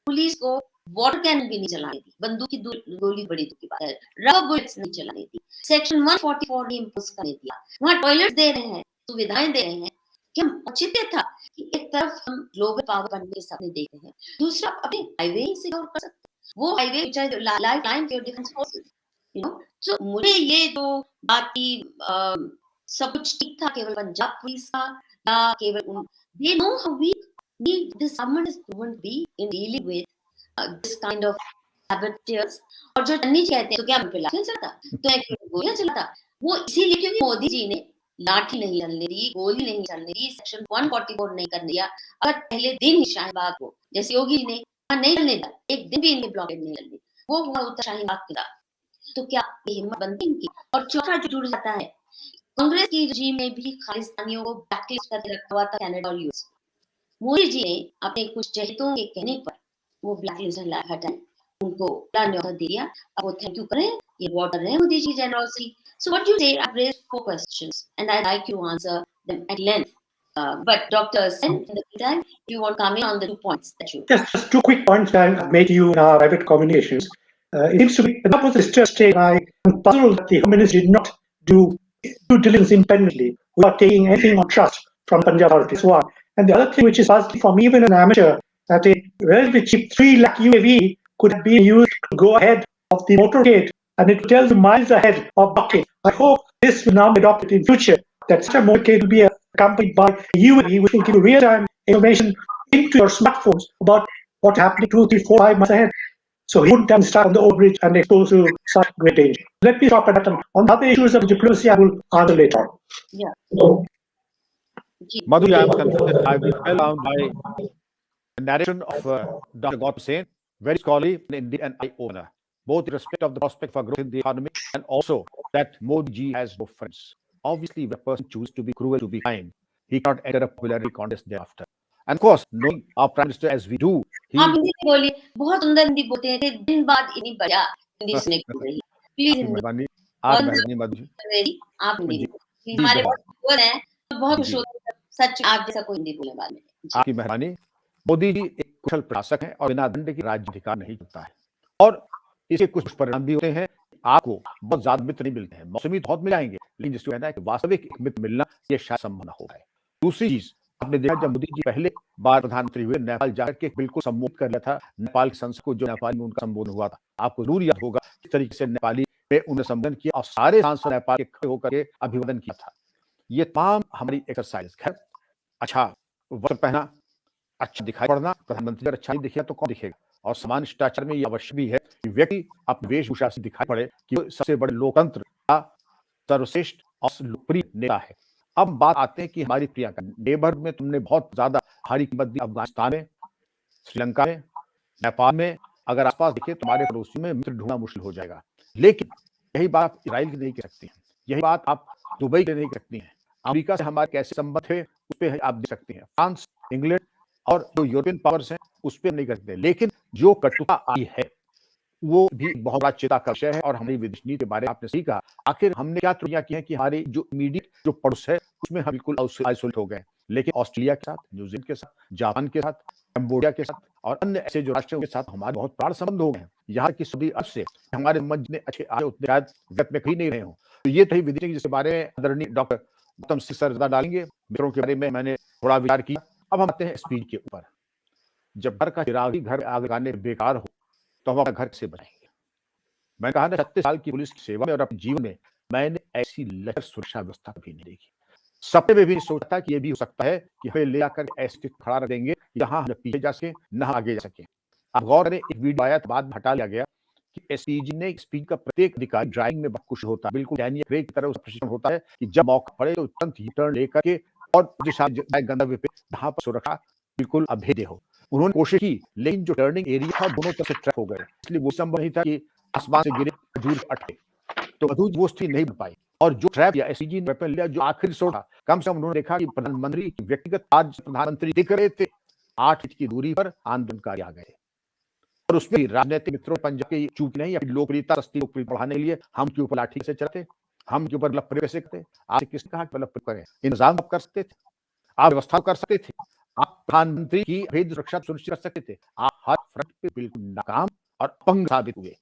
पुलिस को वाटर कैन भी नहीं चलाने दी, बंदूक की गोली बड़ी दूर की बात है, रबर बुलेट्स नहीं चलाने दी, सेक्शन 144 ने इंपोज करने दिया, वहां टॉयलेट दे रहे हैं, सुविधाएं दे रहे हैं, क्या औचित्य था कि एक तरफ हम ग्लोबल पावर बनने के सपने देख रहे हैं, दूसरा अपने हाईवे सिक्योर कर सकते हैं, वो highway which are lifeline for your defense forces, you know. So मुझे ये जो बात की सब कुछ ठीक था केवल पंजाब पुलिस का या केवल they know how weak this government is proven to be in dealing with this kind of saboteurs, और जो टन्नी जी कहते हैं तो क्या उन पे लाठियां चलाता, तो एक गोलियां चलाता, वो इसीलिए क्योंकि मोदी जी ने लाठी नहीं चलने दी, गोली नहीं चलने दी, सेक्शन 144 नहीं करने दिया। अगर पहले दिन ही शाहीन बाग को, जैसे योगी जी ने नहीं चलने दिया, एक दिन भी इनके ब्लॉकेड नहीं चलने, वो हुआ उत्तर शाहीन बाग के साथ, तो क्या ये हिम्मत बनती इनकी? और चौथा जो जुड़ जाता है, कांग्रेस की रजीम में भी खालिस्तानियों को ब्लैकलिस्ट करके रखा हुआ था कनाडा और यूएस। मोदी जी ने अपने कुछ चहेतों के कहने पर वो ब्लैकलिस्ट हटाए, उनको न्यौता दिया, अब वो थैंक यू करें, ये वॉर कर रहे हैं Modi ji generosity. So what you say, I've raised 4 questions and I'd like you to answer them at length. But Dr. Sen, in the meantime, if you want to comment on the 2 points that you... Just 2 quick points I've made to you in our private communications. It seems to be that was the state. I am puzzled that the Home Ministry did not do due diligence independently without taking anything on trust from Punjab authorities. One. And the other thing which is puzzling for me, even an amateur, that a relatively cheap 3 lakh UAV could have been used to go ahead of the motorcade, and it tells you miles ahead of blockade. I hope this will now be adopted in future, that such a motorcade will be accompanied by a UAV which will give you real-time information into your smartphones about what's happening 2, 3, 4, 5 months ahead. So he wouldn't have to start on the overbridge and exposed to such great danger. Let me stop at that. On the other issues of diplomacy, I will answer later on. Yeah. Madhu, I am confused. I will spell out by the narration of Dr. Gautam Sen very scholarly and indeed an eye opener, both in respect of the prospect for growth in the economy and also that Modi ji has no friends. Obviously, if a person chooses to be cruel, to be kind, he cannot enter a popularity contest thereafter. And of course, knowing our Prime Minister as we do, आप he Hindi में बोलिए, बहुत सुंदर हिंदी बोलते थे, दिन बाद इतनी बढ़िया हिंदी सुनने को मिल रही है। प्लीज़ आपकी हिंदी मेहरबानी, बहुत आपकी मेहरबानी मधु जी। अंग्रेजी, आप हिंदी जी, में प्लीज़ जी हमारे धन्यवाद। पास व्यूअर हैं, तो बहुत खुश जी, होते हैं सच आप जैसा कोई हिंदी बोलने वाले हैं। जी। आपकी मेहरबानी। मोदी जी एक कुशल प्रशासक हैं और बिना दंड के राज्य अधिकार नहीं करता है और इसके कुछ परिणाम भी होते हैं। आपको बहुत ज्यादा मित्र नहीं मिलते हैं, मौसमी तो बहुत मिल जाएंगे, लेकिन जिसको कहना है कि वास्तविक एक मित्र मिलना ये शायद संभव न हो पाए। दूसरी चीज आपने देखा, जब मोदी जी पहले बार प्रधानमंत्री हुए, नेपाल जाकर के बिल्कुल संबोधित कर लिया था नेपाल की संसद को, जो नेपाली में उनका संबोधन हुआ था। आपको जरूर याद होगा किस तरीके से नेपाली में उन्होंने संबोधन किया और सारे सांसद नेपाल के खड़े होकर के अभिवादन किया था। ये तमाम हमारी एक्सरसाइज खैर, अच्छा वस्त्र पहना, अच्छा दिखाई पड़ना, प्रधानमंत्री अगर अच्छा नहीं दिखेगा तो कौन दिखेगा? और समान शिष्टाचार में ये अवश्य भी है कि व्यक्ति अपनी वेशभूषा से दिखाई पड़े कि वो सबसे बड़े लोकतंत्र का सर्वश्रेष्ठ और लोकप्रिय नेता है। अब बात आते हैं कि हमारी प्रियंका नेबर में तुमने बहुत ज्यादा भारी कीमत दी, अफगानिस्तान में, श्रीलंका में, नेपाल में। अगर आसपास देखे तुम्हारे पड़ोसी में मित्र ढूंढना मुश्किल हो जाएगा। लेकिन यही बात आप इसराइल की नहीं कह सकती हैं, यही बात आप दुबई की नहीं कह सकती हैं। अमेरिका से हमारे कैसे संबंध थे उस पर आप देख सकती हैं, फ्रांस, इंग्लैंड और जो यूरोपियन पावर्स हैं उस पर नहीं कर सकते। लेकिन जो कटुता आई है वो भी बहुत बड़ा चिंता का विषय है। और हमारी विदेश नीति के बारे में आपने सही कहा, आखिर हमने क्या त्रुटियां की हैं कि हमारे जो इमीडिएट जो पड़ोस है उसमें हम बिल्कुल आइसोलेट हो गए। लेकिन ऑस्ट्रेलिया के साथ, न्यूजीलैंड के साथ, जापान के साथ, कंबोडिया के साथ और अन्य ऐसे जो राष्ट्रों के साथ हमारे बहुत प्राण संबंध हो गए हैं। यहाँ की सऊदी अरब से हमारे संबंध जितने अच्छे आए उतने शायद जगत में कहीं नहीं रहे हों। तो ये थी विदेश नीति, जिसके बारे में आदरणीय डॉक्टर गौतम सिंह सर ज्यादा डालेंगे। मित्रों के बारे में मैंने थोड़ा विचार किया। अब हम आते हैं स्पीड के ऊपर। जब घर का चिराग ही घर आग लगाने बेकार हो तो हम अपना घर कैसे बचाएंगे? मैं कहा ना, 36 साल की पुलिस की सेवा में और अपने जीवन में मैंने ऐसी लचर सुरक्षा व्यवस्था कभी नहीं देखी। सपने में भी नहीं सोचा था कि ये भी हो सकता है कि हमें ले आकर ऐसे खड़ा रख देंगे जहां हम न पीछे जा सके न आगे जा सके। आप गौर करें, एक वीडियो आया था, बाद में हटा लिया गया कि एसपीजी ने स्पीड का प्रत्येक अधिकारी ड्राइविंग में बहुत कुछ होता है, बिल्कुल डैनियल क्रेग की तरह उसका प्रशिक्षण होता है कि जब मौका पड़े तो तुरंत यू टर्न लेकर के और दिशा गंतव्य पे जहां पर सुरक्षा बिल्कुल अभेद्य हो। उन्होंने कोशिश की, लेकिन जो टर्निंग एरिया था दोनों तरफ से ट्रैप हो गए, इसलिए वो संभव नहीं था कि आसमान से गिरे खजूर अटके। तो मधुज वो स्थिति नहीं बन पाई और जो ट्रैप या एसपीजी ने वेपन लिया, जो आखिरी सोच था, कम से कम उन्होंने देखा कि प्रधानमंत्री व्यक्तिगत आज प्रधानमंत्री दिख रहे थे, 8 फीट की दूरी पर आंदोलनकारी आ गए और उसमें राजनीतिक मित्रों पंजाब के चूक नहीं, अपनी लोकप्रियता सस्ती लोकप्रियता बढ़ाने के लिए हम के ऊपर लाठी से चलते, हम के ऊपर लपड़े कैसे करते। आपसे किसने कहा कि लपड़े करें? इंतजाम आप कर सकते थे, आप व्यवस्था कर सकते थे, आप प्रधानमंत्री की अभेद्य सुरक्षा सुनिश्चित कर सकते थे। आप हर फ्रंट पे बिल्कुल नाकाम और अपंग साबित हुए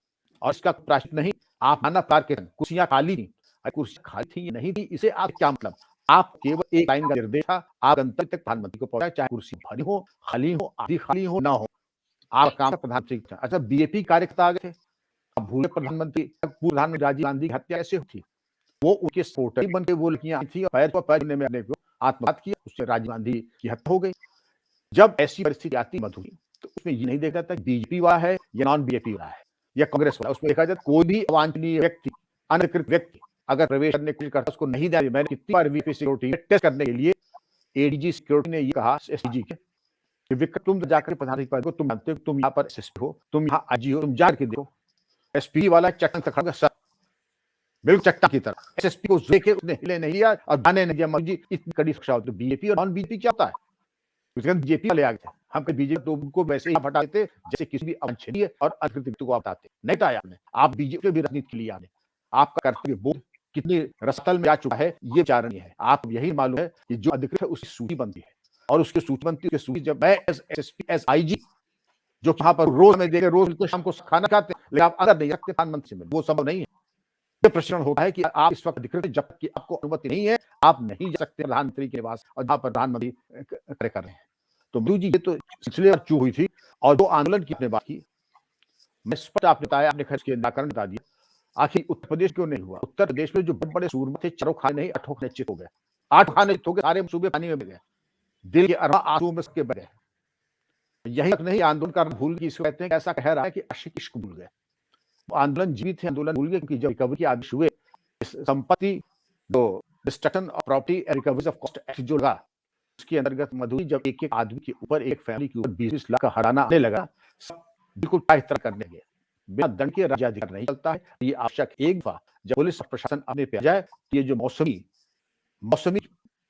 और इसका प्रायश्चित नहीं, आप नाना प्रकार के कुर्सियां खाली थी, कुर्सियां खाली थी नहीं थी, इसे आप क्या मतलब? आप केवल एक लाइन का निर्देश था, आप गंतव्य तक प्रधानमंत्री को पहुंचाए, चाहे कुर्सी भरी हो, खाली हो, आधी खाली हो, ना हो, आप काम प्रधानमंत्री। अच्छा, बीजेपी कार्यकर्ता आ गए थे, अब भूले प्रधानमंत्री, पूर्व प्रधानमंत्री राजीव गांधी की हत्या ऐसे हुई थी, वो उनके सपोर्टर बन के वो लड़कियां आई थी और पैर पर पैर में अपने को आत्मघात किया, उससे राजीव गांधी की हत्या हो गई। जब ऐसी परिस्थिति आती मधु, तो उसमें ये नहीं देखा था बीजेपी वाला है या नॉन बीजेपी वाला है या कांग्रेस वाला, उसमें देखा जाता कोई भी अवांछनीय व्यक्ति, अनधिकृत व्यक्ति अगर प्रवेश करने की कोशिश करता उसको नहीं दिया। मैंने कितनी बार वीपी सिक्योरिटी टेस्ट करने के लिए एडीजी सिक्योरिटी ने ये कहा एसपीजी के कि विक्रम तुम जाकर प्रधानमंत्री पद को, तुम जानते हो तुम यहाँ पर एसएसपी हो, तुम यहाँ आईजी हो, तुम जाकर देखो। एसपी वाला चट्टान से खड़ा सर, बिल्कुल चट्टान की तरह। एसएसपी को देखे उसने हिले नहीं दिया और जाने नहीं दिया। मर्जी इतनी कड़ी सुरक्षा होती है। बीजेपी और नॉन बीजेपी क्या होता है? बीजेपी वाले आ गए थे, हम बीजेपी तो उनको वैसे ही हटा देते जैसे किसी भी अवांछनीय और अनधिकृत व्यक्ति को हटाते नहीं था। आपने आप बीजेपी भी राजनीति के लिए आने, आपका कर्तव्य बोध कितनी रसतल में जा चुका है ये विचारणीय है। आप यही मालूम है कि जो अधिकृत है उसकी सूची बनती है और उसकी सूची बनती है, सूची जब मैं एस एसपी एस आईजी जो यहाँ पर रोज में देखे, रोज तो शाम को खाना खाते, लेकिन आप अंदर नहीं रखते प्रधानमंत्री से, वो संभव नहीं है। ये प्रश्न होता है कि आप इस वक्त अधिकृत जब तक कि आपको अनुमति नहीं है आप नहीं जा सकते प्रधानमंत्री के निवास और जहां पर प्रधानमंत्री कार्य कर रहे हैं। तो मोदी जी ये तो पिछले बार चूक हुई थी। और जो आंदोलन की आपने बात की, मैं स्पष्ट आपने बताया, आपने खैर के निराकरण बता दिया। आखिर उत्तर प्रदेश क्यों नहीं हुआ? उत्तर प्रदेश में जो बड़े बड़े सूरमा थे, चारों खाने नहीं 8 खाने चित हो गए, 8 खाने चित हो गए, सारे सूबे पानी में बह गए, दिल के अरवा आंसू में सबके बह गए। यही तक नहीं, आंदोलन करना भूल गए, इसको कहते हैं कि ऐसा कह रहा है कि आशिक इश्क भूल गए। आंदोलन जीवित है, आंदोलन भूल गए, क्योंकि जब रिकवरी के आदेश हुए, संपत्ति जो destruction of property and recovery of cost act जो लगा, उसके अंतर्गत मधुरी जब एक एक आदमी के ऊपर, एक फैमिली के ऊपर 20 लाख का हराना आने लगा, सब बिल्कुल तरह करने के बिना दंड के राज्याधिकार नहीं चलता है। ये आवश्यक एक दफा जब पुलिस प्रशासन अपने पे आ जाए, ये जो मौसमी मौसमी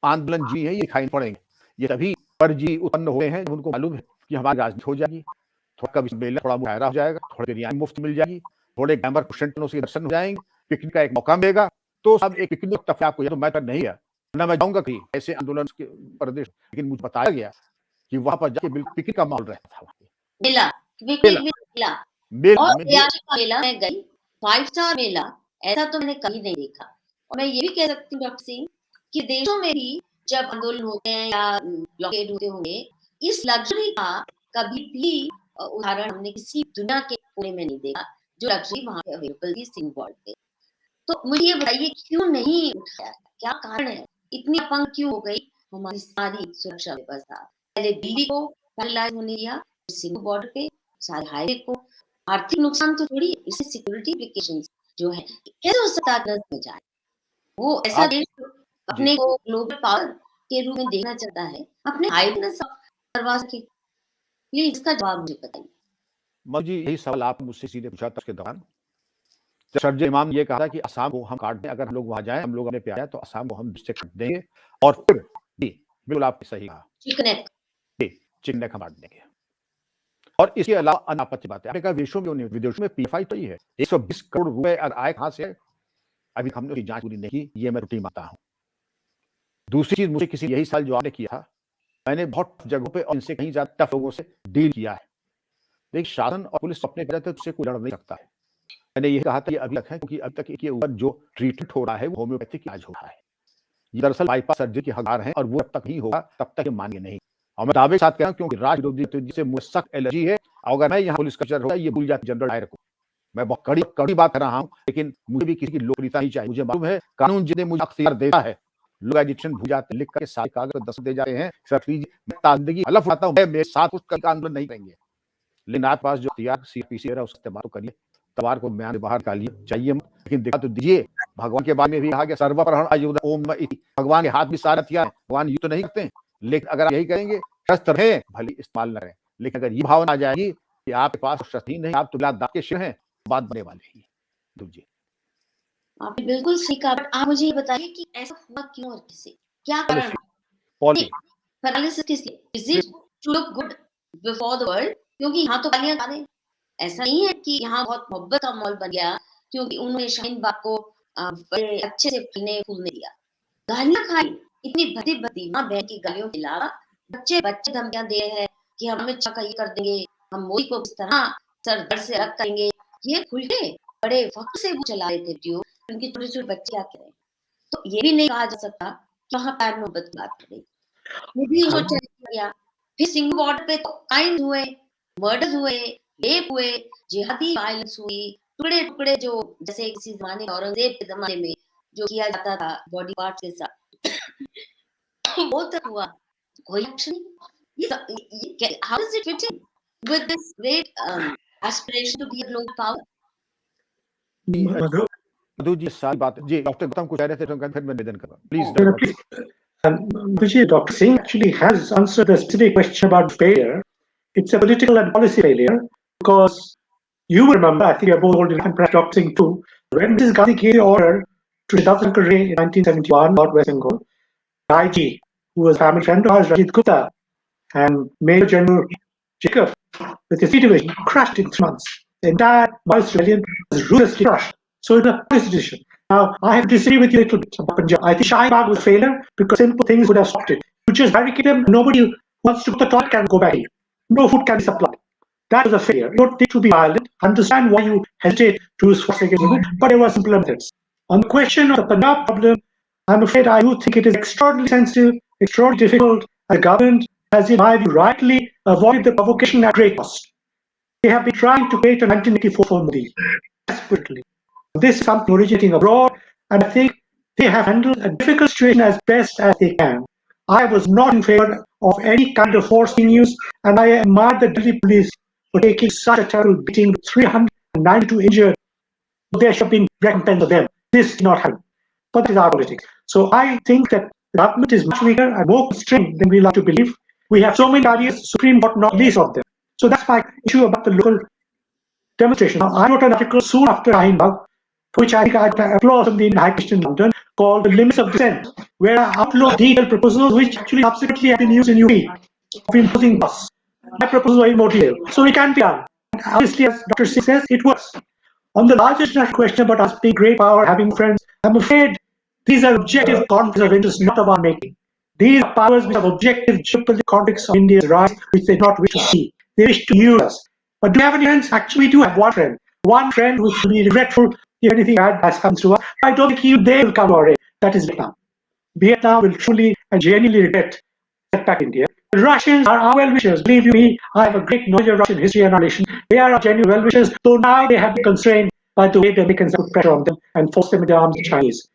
आंदोलन जी है ये दिखाई पड़ेंगे। ये तभी पर जी उत्पन्न हुए हैं जब उनको मालूम है कि हमारी राजनीति हो जाएगी, थोड़ा कभी मेला थोड़ा मुशायरा हो जाएगा, थोड़ी बिरयानी मुफ्त मिल जाएगी, थोड़े ग्लैमर कुशन के दर्शन हो जाएंगे, पिकनिक का एक मौका मिलेगा, तो सब एक पिकनिक तक आपको ये तो मैटर नहीं है ना, मैं जाऊंगा कहीं ऐसे आंदोलन के प्रदेश, लेकिन मुझे बताया गया कि वहां पर जाके बिल्कुल पिकनिक का माहौल रहता था। मेला, मेला पिकनिक भी मेला मेला और में रियासी का मेला मैं गई, 5 स्टार मेला ऐसा तो मैंने कहीं नहीं देखा। और मैं ये भी कह सकती हूँ डॉक्टर सिंह कि देशों में भी जब आंदोलन होते हैं या ब्लॉकेड होते होंगे, इस लग्जरी का कभी भी उदाहरण हमने किसी दुनिया के कोने में नहीं देखा जो लग्जरी वहां पे अवेलेबल थी सिंह बॉर्डर पे। तो मुझे ये बताइए क्यों नहीं उठाया, क्या कारण है, इतनी अपंग क्यों हो गई हमारी सारी सुरक्षा व्यवस्था? पहले दिल्ली को पैरालाइज होने दिया, सिंह बॉर्डर पे सारे हाईवे को, आर्थिक नुकसान तो थोड़ी, इससे सिक्योरिटी इम्प्लीकेशंस जो है कैसे हो सकता है में जाए? वो ऐसा आप देश अपने को ग्लोबल पावर के रूप में देखना चाहता है, अपने हाईवे न करवा सके, प्लीज इसका जवाब मुझे बताइए। जी यही सवाल आप मुझसे सीधे पूछा था उसके दौरान, जब सर्जे इमाम ये कहा था कि असम को हम काट दें, अगर हम लोग वहां जाएं, हम लोग अपने पे आए तो असम को हम से काट देंगे, और फिर जी बिल्कुल आपने सही कहा, चिकनेक हम काट देंगे। और इसके अलावा अन्य आपत्ति बात है, आपने कहा विदेशों में पीएफआई तो ही है, 120 करोड़ रुपए आय कहां से है, अभी हमने उसकी जांच पूरी नहीं की, ये मैं त्रुटि मानता हूं। दूसरी चीज, मुझे किसी यही साल जो आपने किया था, मैंने बहुत जगहों पे और इनसे कहीं ज्यादा टफ लोगों से डील किया है। देखिए शासन और पुलिस अपने पे रहते हैं, उससे कोई लड़ नहीं सकता है। मैंने ये कहा था ये अभी तक है, क्योंकि अभी तक के ऊपर जो ट्रीटमेंट हो रहा है वो होम्योपैथिक इलाज हो रहा है। ये दरअसल बाईपास सर्जरी की हकदार है और वो जब तक नहीं होगा तब तक ये मानेंगे नहीं। और मैं दावे के साथ कह रहा हूं क्योंकि राज विरोधी से मुझे सख्त एलर्जी है, अगर मैं यहाँ पुलिस कल्चर होगा ये भूल जाती जनरल डायर को। मैं बहुत कड़ी बात कर रहा हूँ, लेकिन मुझे भी किसी की लोकप्रियता नहीं चाहिए। मुझे मालूम है कानून जिन्हें मुझे अख्तियार देता है, लोग एडिक्शन भूल जाते हैं, लिख करके सारे कागज दस दे जाते हैं, सर जिंदगी हलफ उठाता हूँ, मैं मेरे साथ कुछ आंदोलन नहीं करेंगे, लेकिन आपके पास जो अख्तियार सीपीसी है उसका इस्तेमाल तो करिए, तलवार को म्यान से बाहर निकालिए, चाहिए लेकिन दिखा तो दीजिए। भगवान के बारे में भी कहा कि सर्वप्रहण ओम इति, भगवान के हाथ भी सारे हथियार हैं, भगवान युद्ध तो नहीं करते, लेकिन अगर आप यही करेंगे शस्त्र है भले इस्तेमाल न करें, लेकिन अगर ये भावना आ जाएगी कि आपके पास शस्त्र ही नहीं, आप तो दांत के शिर हैं, बात बने वाली है। जी आपने बिल्कुल सही कहा, बट आप मुझे ये बताइए कि ऐसा हुआ क्यों और किससे, क्या कारण? पैरालिसिस किसलिए? Is it to look good before the world? क्योंकि यहाँ तो गालियां खा रहे हैं। ऐसा नहीं है कि यहाँ बहुत मोहब्बत का माहौल बन गया क्योंकि उन्होंने शाहीन बाग को बड़े अच्छे से फूलने दिया। गालियां खाई, इतनी भद्दी माँ बहन की गालियों के अलावा बच्चे धमकियां दे रहे हैं कि हम अमित शाह का ये कर देंगे, हम मोदी को किस तरह सर दर से अलग करेंगे। ये खुल के बड़े वक्त से वो चला रहे थे वीडियो, उनके छोटे छोटे बच्चे क्या करें। तो ये भी नहीं कहा जा सकता कि वहाँ प्यार मोहब्बत की बात कर रही, वो भी उसको चैलेंज किया। फिर सिंह बॉर्डर पे तो काइंड हुए, मर्डर्स हुए, रेप हुए, जिहादी वायलेंस हुई, टुकड़े जो जैसे किसी जमाने में औरंगजेब के जमाने में जो किया जाता था बॉडी पार्ट्स के साथ वो तक हुआ, कोई एक्शन नहीं। How does it fit in with this great aspiration to be a global power? Madhu ji सारी बात जी डॉक्टर गौतम कुछ कह रहे थे तो फिर मैं निवेदन करूंगा, please. Dr. Singh actually has answered the specific question about failure. It's a political and policy failure because you remember, I think you're both old enough, and perhaps Dr. Singh too, when Mrs. Gandhi gave the order to Shankar Ray in 1971, North West Bengal, IG, who was a family friend of ours, Rajit Gupta, and Major General Jacob, with his 3 division, crashed in 3 months. The entire Maoist rebellion was ruthlessly crushed. So it's a policy decision. Now, I have to disagree with you a little bit about Punjab. I think Shahin Bagh was a failure because simple things would have stopped it. You just barricade them, nobody who wants to go to the toilet can go back in. No food can be supplied. That was a failure. You don't need to be violent. Understand why you hesitate to use force against it, but there were simpler methods. On the question of the Punjab problem, I'm afraid I do think it is extraordinarily sensitive, extraordinarily difficult. The government has, in my view, rightly avoided the provocation at great cost. They have been trying to create a 1984 for Modi desperately. This is something originating abroad, and I think they have handled a difficult situation as best as they can. I was not in favor of any kind of force being used, and I admire the Delhi police for taking such a terrible beating with 392 injured. There should have been recompense for them. This did not happen. But that is our politics. So I think that the government is much weaker and more constrained than we like to believe. We have so many barriers, Supreme Court not least of them. So that's my issue about the local demonstration. Now, I wrote an article soon after Einbach, which I think I got applause from the Indian High Commission in London, called The Limits of Dissent, where I outlined detailed proposals which actually subsequently have been used in UP of imposing costs. My proposals were more detailed. So it can be done. And obviously, as Dr. Singh says, it works. On the larger question about us being great power, having friends, I'm afraid these are objective conflicts of interest, not of our making. These are powers which have objective geopolitical conflicts of India's rise, which they do not wish to see. They wish to use us. But do you have any friends? Actually, we do have one friend. One friend which will be regretful if anything bad has come to us. I don't think they will come our aid. That is Vietnam. Vietnam will truly and genuinely regret set back India. The Russians are our well-wishers. Believe you me, I have a great knowledge of Russian history and our nation. They are our genuine well-wishers, though now they have been constrained by the way the Americans put pressure on them and forced them into the arms of the Chinese.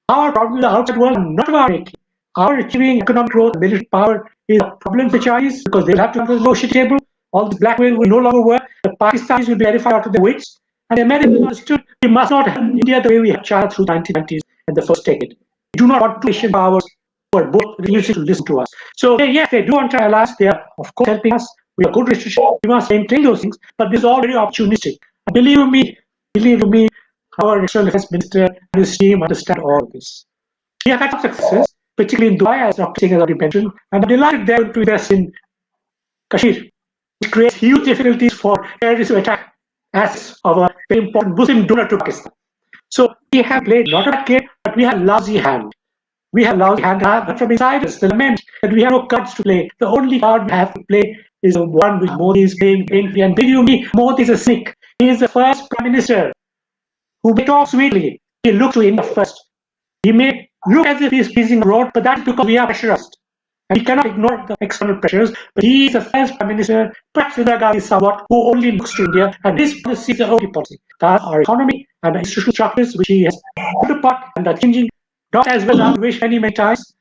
Our problem with the outside world, not of our making. Our achieving economic growth and military power is a problem for the Chinese because they'll have to come to the negotiation table. All this blackmail will no longer work. The Pakistanis will be terrified out of their wits. And the Americans understood we must not have India the way we had China through the 1990s and the first decade. We do not want two Asian powers who are both refusing to listen to us. So yes, they do want to allies. They are of course helping us. We have good relationship. We must maintain those things. But this is all very opportunistic. And believe me, our external defense minister and his team understand all of this. We have had some successes, particularly in Dubai, as Dr. Singh has already mentioned, and I'm delighted they're going to invest in Kashmir, which creates huge difficulties for terrorists to attack as of a very important Muslim donor to Pakistan. So we have played not a bad game, but we have lousy hand. We have lousy hand, but from insiders, the lament that we have no cards to play. The only card we have to play is the one which Modi is playing painfully. And believe me, Modi is a cynic. He is the first prime minister who may talk sweetly. He looks to India first. He may look as if he is pleasing abroad, but that's because we are pressurized. And he cannot ignore the external pressures. But he is the first prime minister, perhaps Indira Gandhi somewhat, who only looks to India. And his policy is the only policy. That our economy and the institutional structures which he has put apart and are changing, not as well as we wish many times.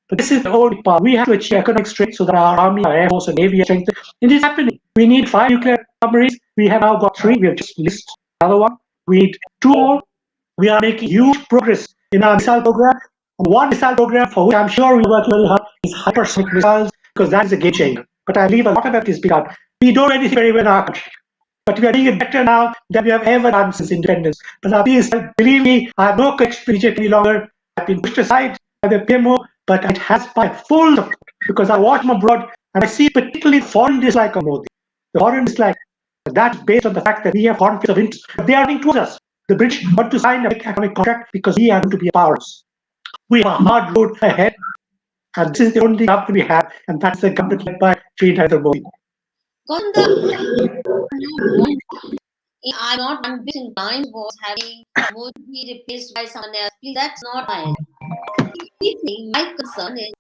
But this is the only part. We have to achieve economic strength so that our army, our air force, and navy are strengthened. It is happening. We need 5 nuclear submarines. We have now got 3. We have just listed another one. We need 2 more. We are making huge progress in our missile program. One missile program for which I'm sure we work very hard is hypersonic missiles, because that is a game changer. But I believe a lot of that is begun. We don't do anything very well in our country, but we are doing it better now than we have ever done since independence. But now, please believe me, I have no connection to BJP any longer. I've been pushed aside by the PMO, but it has my full support because I watch them abroad and I see particularly foreign dislike of Modi. The foreign dislike, that's based on the fact that we have conflicts of interest. But they are running towards us. The British want to sign a big economic contract because we are going to be a powerhouse. We have a hard road ahead, and this is the only government we have, and that's the government led by Sri Narendra Modi. I'm not one bit inclined was having Modi be replaced by someone else. Please, that's not my thing. My concern is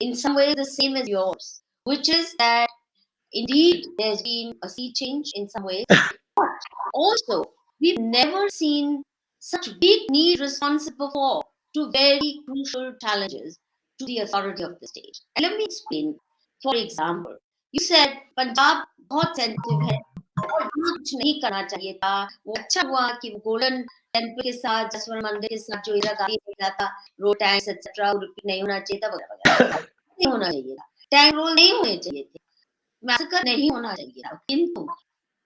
in some ways the same as yours, which is that indeed there's been a sea change in some ways, but also we've never seen such big need responsive before to very crucial challenges to the authority of the state. And let me explain. For example, you said Punjab बहुत sensitive है और कुछ नहीं करना चाहिए था. वो अच्छा हुआ कि वो गोल्डन टेम्पल के साथ, जसवंत मंदिर के साथ जो इंदिरा गांधी ने कहा था रोड टैंक्स एक्सेट्रा रिपीट नहीं होना चाहिए था, वगैरह वगैरह नहीं होना चाहिए था. टैंक रोल नहीं होने चाहिए थे, मैसेकर नहीं होना चाहिए था. किंतु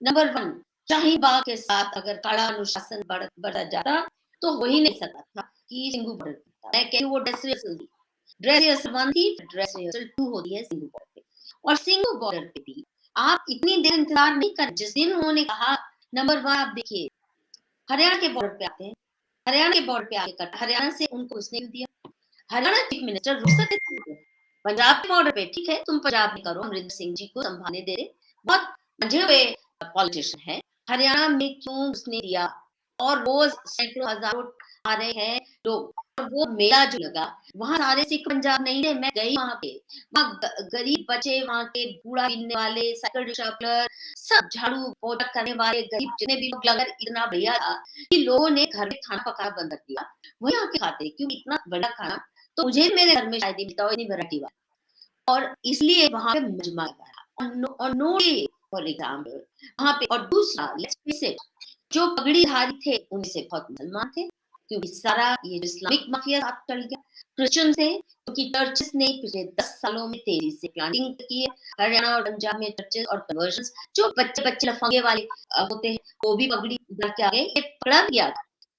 नंबर 1 शाहीन बाग के साथ अगर कड़ा अनुशासन बढ़ता जाता तो हो ही नहीं सकता था कि सिंगू बॉर्डर था. मैं कह रही हूँ वो ड्रेस रिहर्सल 1 थी, ड्रेस रिहर्सल 2 होती है सिंगू बॉर्डर पे. और सिंगू बॉर्डर पे भी आप इतनी देर इंतजार नहीं कर. जिस दिन उन्होंने कहा नंबर 1, आप देखिए हरियाणा के बॉर्डर पे आते हैं, हरियाणा के बॉर्डर पे आके करता, हरियाणा से उनको उसने दिया. हरियाणा चीफ मिनिस्टर रुक सकते थे. पंजाब के बॉर्डर पे ठीक है, तुम पंजाब में करो, अमरिंदर सिंह जी को संभालने दे रहे, बहुत मंझे हुए पॉलिटिशियन है. हरियाणा में क्यों उसने दिया? और रोज सैकड़ों हजारों आ रहे हैं लोग. और वो मेला जो लगा वहां सारे सिख पंजाब नहीं थे. मैं गई वहां पे, वहां गरीब बच्चे, वहां के बूढ़ा बीनने वाले, साइकिल रिक्शा प्लर, सब झाड़ू पोछा करने वाले गरीब जितने भी लोग, लंगर इतना बढ़िया था कि लोगों ने घर में खाना पकाना बंद कर दिया, वही आके खाते. क्योंकि इतना बड़ा खाना तो मुझे मेरे घर में शायद ही मिलता हो इतनी वैरायटी वाला. और इसलिए वहां पे मजमा बड़ा. और नो डे फॉर एग्जाम्पल वहां पे. और दूसरा लेट्स फेस इट, जो पगड़ीधारी थे उनमें से बहुत मुसलमान थे, क्योंकि सारा ये जो इस्लामिक माफिया साथ चल गया क्रिश्चियन से, क्योंकि चर्चेस ने पिछले 10 सालों में तेजी से प्लांटिंग की है। हरियाणा और पंजाब में चर्चेस और कन्वर्जन्स, जो बच्चे लफंगे वाले होते हैं वो भी पगड़ी डाल के आ गए। ये पकड़ा गया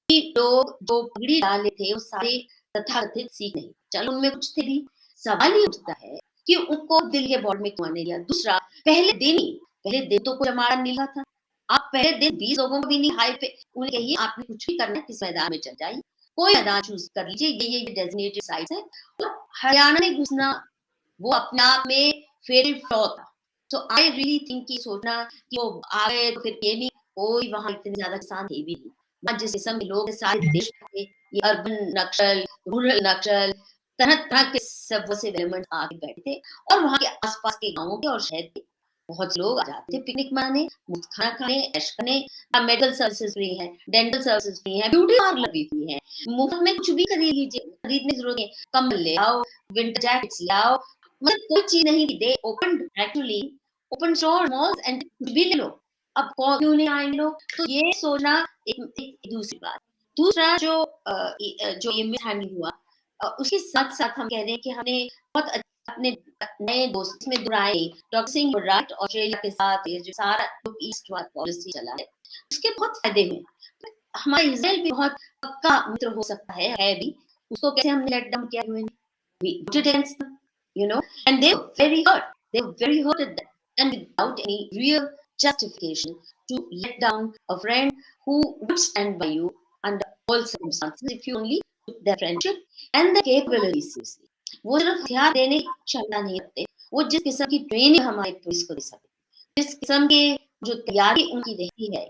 कि लोग जो पगड़ी डाले थे वो सारे तथाकथित सिख नहीं, चलो उनमें कुछ थे भी। सवाल ये उठता है कि उनको दिल्ली के बॉर्डर में क्यों आने दिया। दूसरा, पहले दिन तो कोई जमाड़ा नहीं लगा था। आप पहले दिन 20 लोगों को भी नहीं हाई पे उन्हें कहिए आपने कुछ भी करना है किस मैदान में चल जाइए, कोई मैदान चूज कर लीजिए, ये डेजिग्नेटेड साइट्स है। और हरियाणा में घुसना वो अपने आप में फेटल फ्लॉ था। तो आई रियली थिंक कि सोचना कि वो आ गए तो फिर ये नहीं, कोई वहां इतने ज्यादा किसान थे भी नहीं। वहां जिस किस्म के लोग सारे देश के, ये अर्बन नक्सल, रूरल नक्सल, तरह तरह के सब वो से एलिमेंट आके बैठे थे। और वहां के आसपास के गांवों के और शहर के बहुत से लोग आ जाते थे पिकनिक मनाने, मुफ्त खाना खाने, ऐश करने। मेडिकल सर्विसेज फ्री है, डेंटल सर्विसेज फ्री है, ब्यूटी पार्लर भी फ्री है, मुफ्त में कुछ भी खरीद लीजिए, खरीदने की जरूरत नहीं है। कम्बल ले आओ, विंटर जैकेट्स ले आओ, मतलब कोई चीज नहीं थी। दे ओपन स्टोर मॉल्स एंड कुछ भी ले लो। अब क्यों नहीं आएंगे लोग, तो ये सोचना एक दूसरी बात। दूसरा जो ये मिस हैंडलिंग हुआ, उसके साथ साथ हम कह रहे हैं कि हमने बहुत अपने नए दोस्त में दुराए डॉक्टर सिंह राइट ऑस्ट्रेलिया के साथ ये जो सारा ईस्ट वाला पॉलिसी चला है उसके बहुत फायदे हुए। हमारा इजराइल भी बहुत पक्का मित्र हो सकता है भी। उसको कैसे हमने लेट डाउन किया, we voted against them, and they were very hurt. They were very hurt at that, and without any real justification to let down a friend who would stand by you under all circumstances if you only took their friendship and the capabilities seriously. वो सिर्फ हथियार देने की क्षमता नहीं रखते, वो जिस किस्म की ट्रेनिंग हमारे पुलिस को दे सकते, जिस किस्म के जो तैयारी उनकी रहती है,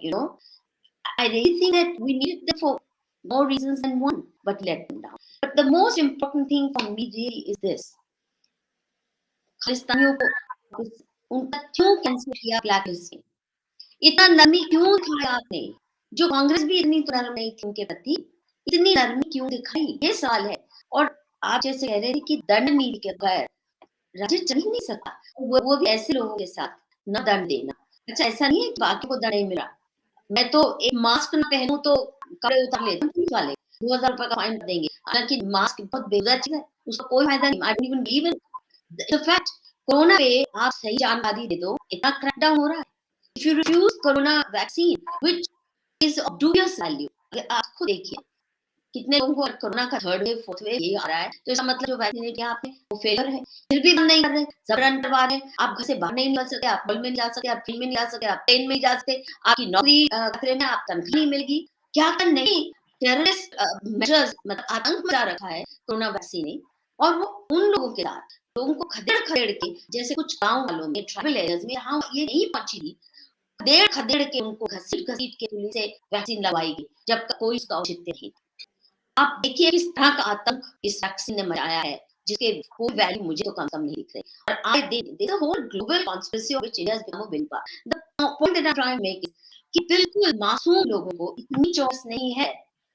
I really think that we needed them for more reasons than one, but let them down. But the most important thing for me really is this: खालिस्तानियों को उनका क्यों कैंसिल किया ब्लैक लिस्टिंग? इतना नरमी क्यों दिखाया आपने? जो कांग्रेस भी इतनी तो नरम नहीं थी उनके प्रति, इतनी नरमी क्यों दिखाई? ये सवाल है। और आप जैसे कह रहे थे कि दंड नीति के बगैर राज्य चल ही नहीं सकता, वो भी ऐसे लोगों के साथ न दंड देना। अच्छा, ऐसा नहीं है कि बाकी को दंड नहीं मिला। मैं तो एक मास्क न पहनूं तो कपड़े उतार लेते हैं पुलिस वाले, 2000 रुपए का फाइन देंगे। हालांकि मास्क बहुत बेहुदा चीज है, उसका कोई फायदा नहीं। I don't even believe in the fact. Corona पे आप सही जानकारी दे दो, इतना क्रैकडाउन हो रहा है। If you refuse corona vaccine which is of dubious value, आप खुद देखिए कितने लोगों को कोरोना का थर्ड वेव फोर्थ वेव ये आ रहा है, तो इसका मतलब जो वैक्सीनेट किया आपने वो फेलियर है। फिर भी बंद नहीं कर रहे, जबरन करवा रहे हैं। आप घर से बाहर नहीं निकल सकते, आप मॉल में नहीं जा सकते, आप फिल्म में नहीं जा सकते, आप ट्रेन में नहीं जा सकते, आपकी नौकरी खतरे में, आप तनख्वाह नहीं मिलेगी। क्या कर नहीं, टेररिस्ट मेजर्स, मतलब आतंक मचा रखा है कोरोना वैक्सीन ने। और वो उन लोगों के साथ लोगों को खदेड़ के, जैसे कुछ गाँव वालों में, ट्राइबल एरियाज में हाँ ये नहीं पहुंची थी, खदेड़ के उनको घसीट के पुलिस से वैक्सीन लगवाई गई, जब कोई उसका औचित्य नहीं। आप देखिए किस तरह का आतंक इस वैक्सीन ने मचाया है, जिसके कोई वैल्यू मुझे तो कम नहीं दिख रही। और I there a whole global conspiracy of which India has become a win part. The point that I am trying to make is कि बिल्कुल मासूम लोगों को इतनी चॉइस नहीं है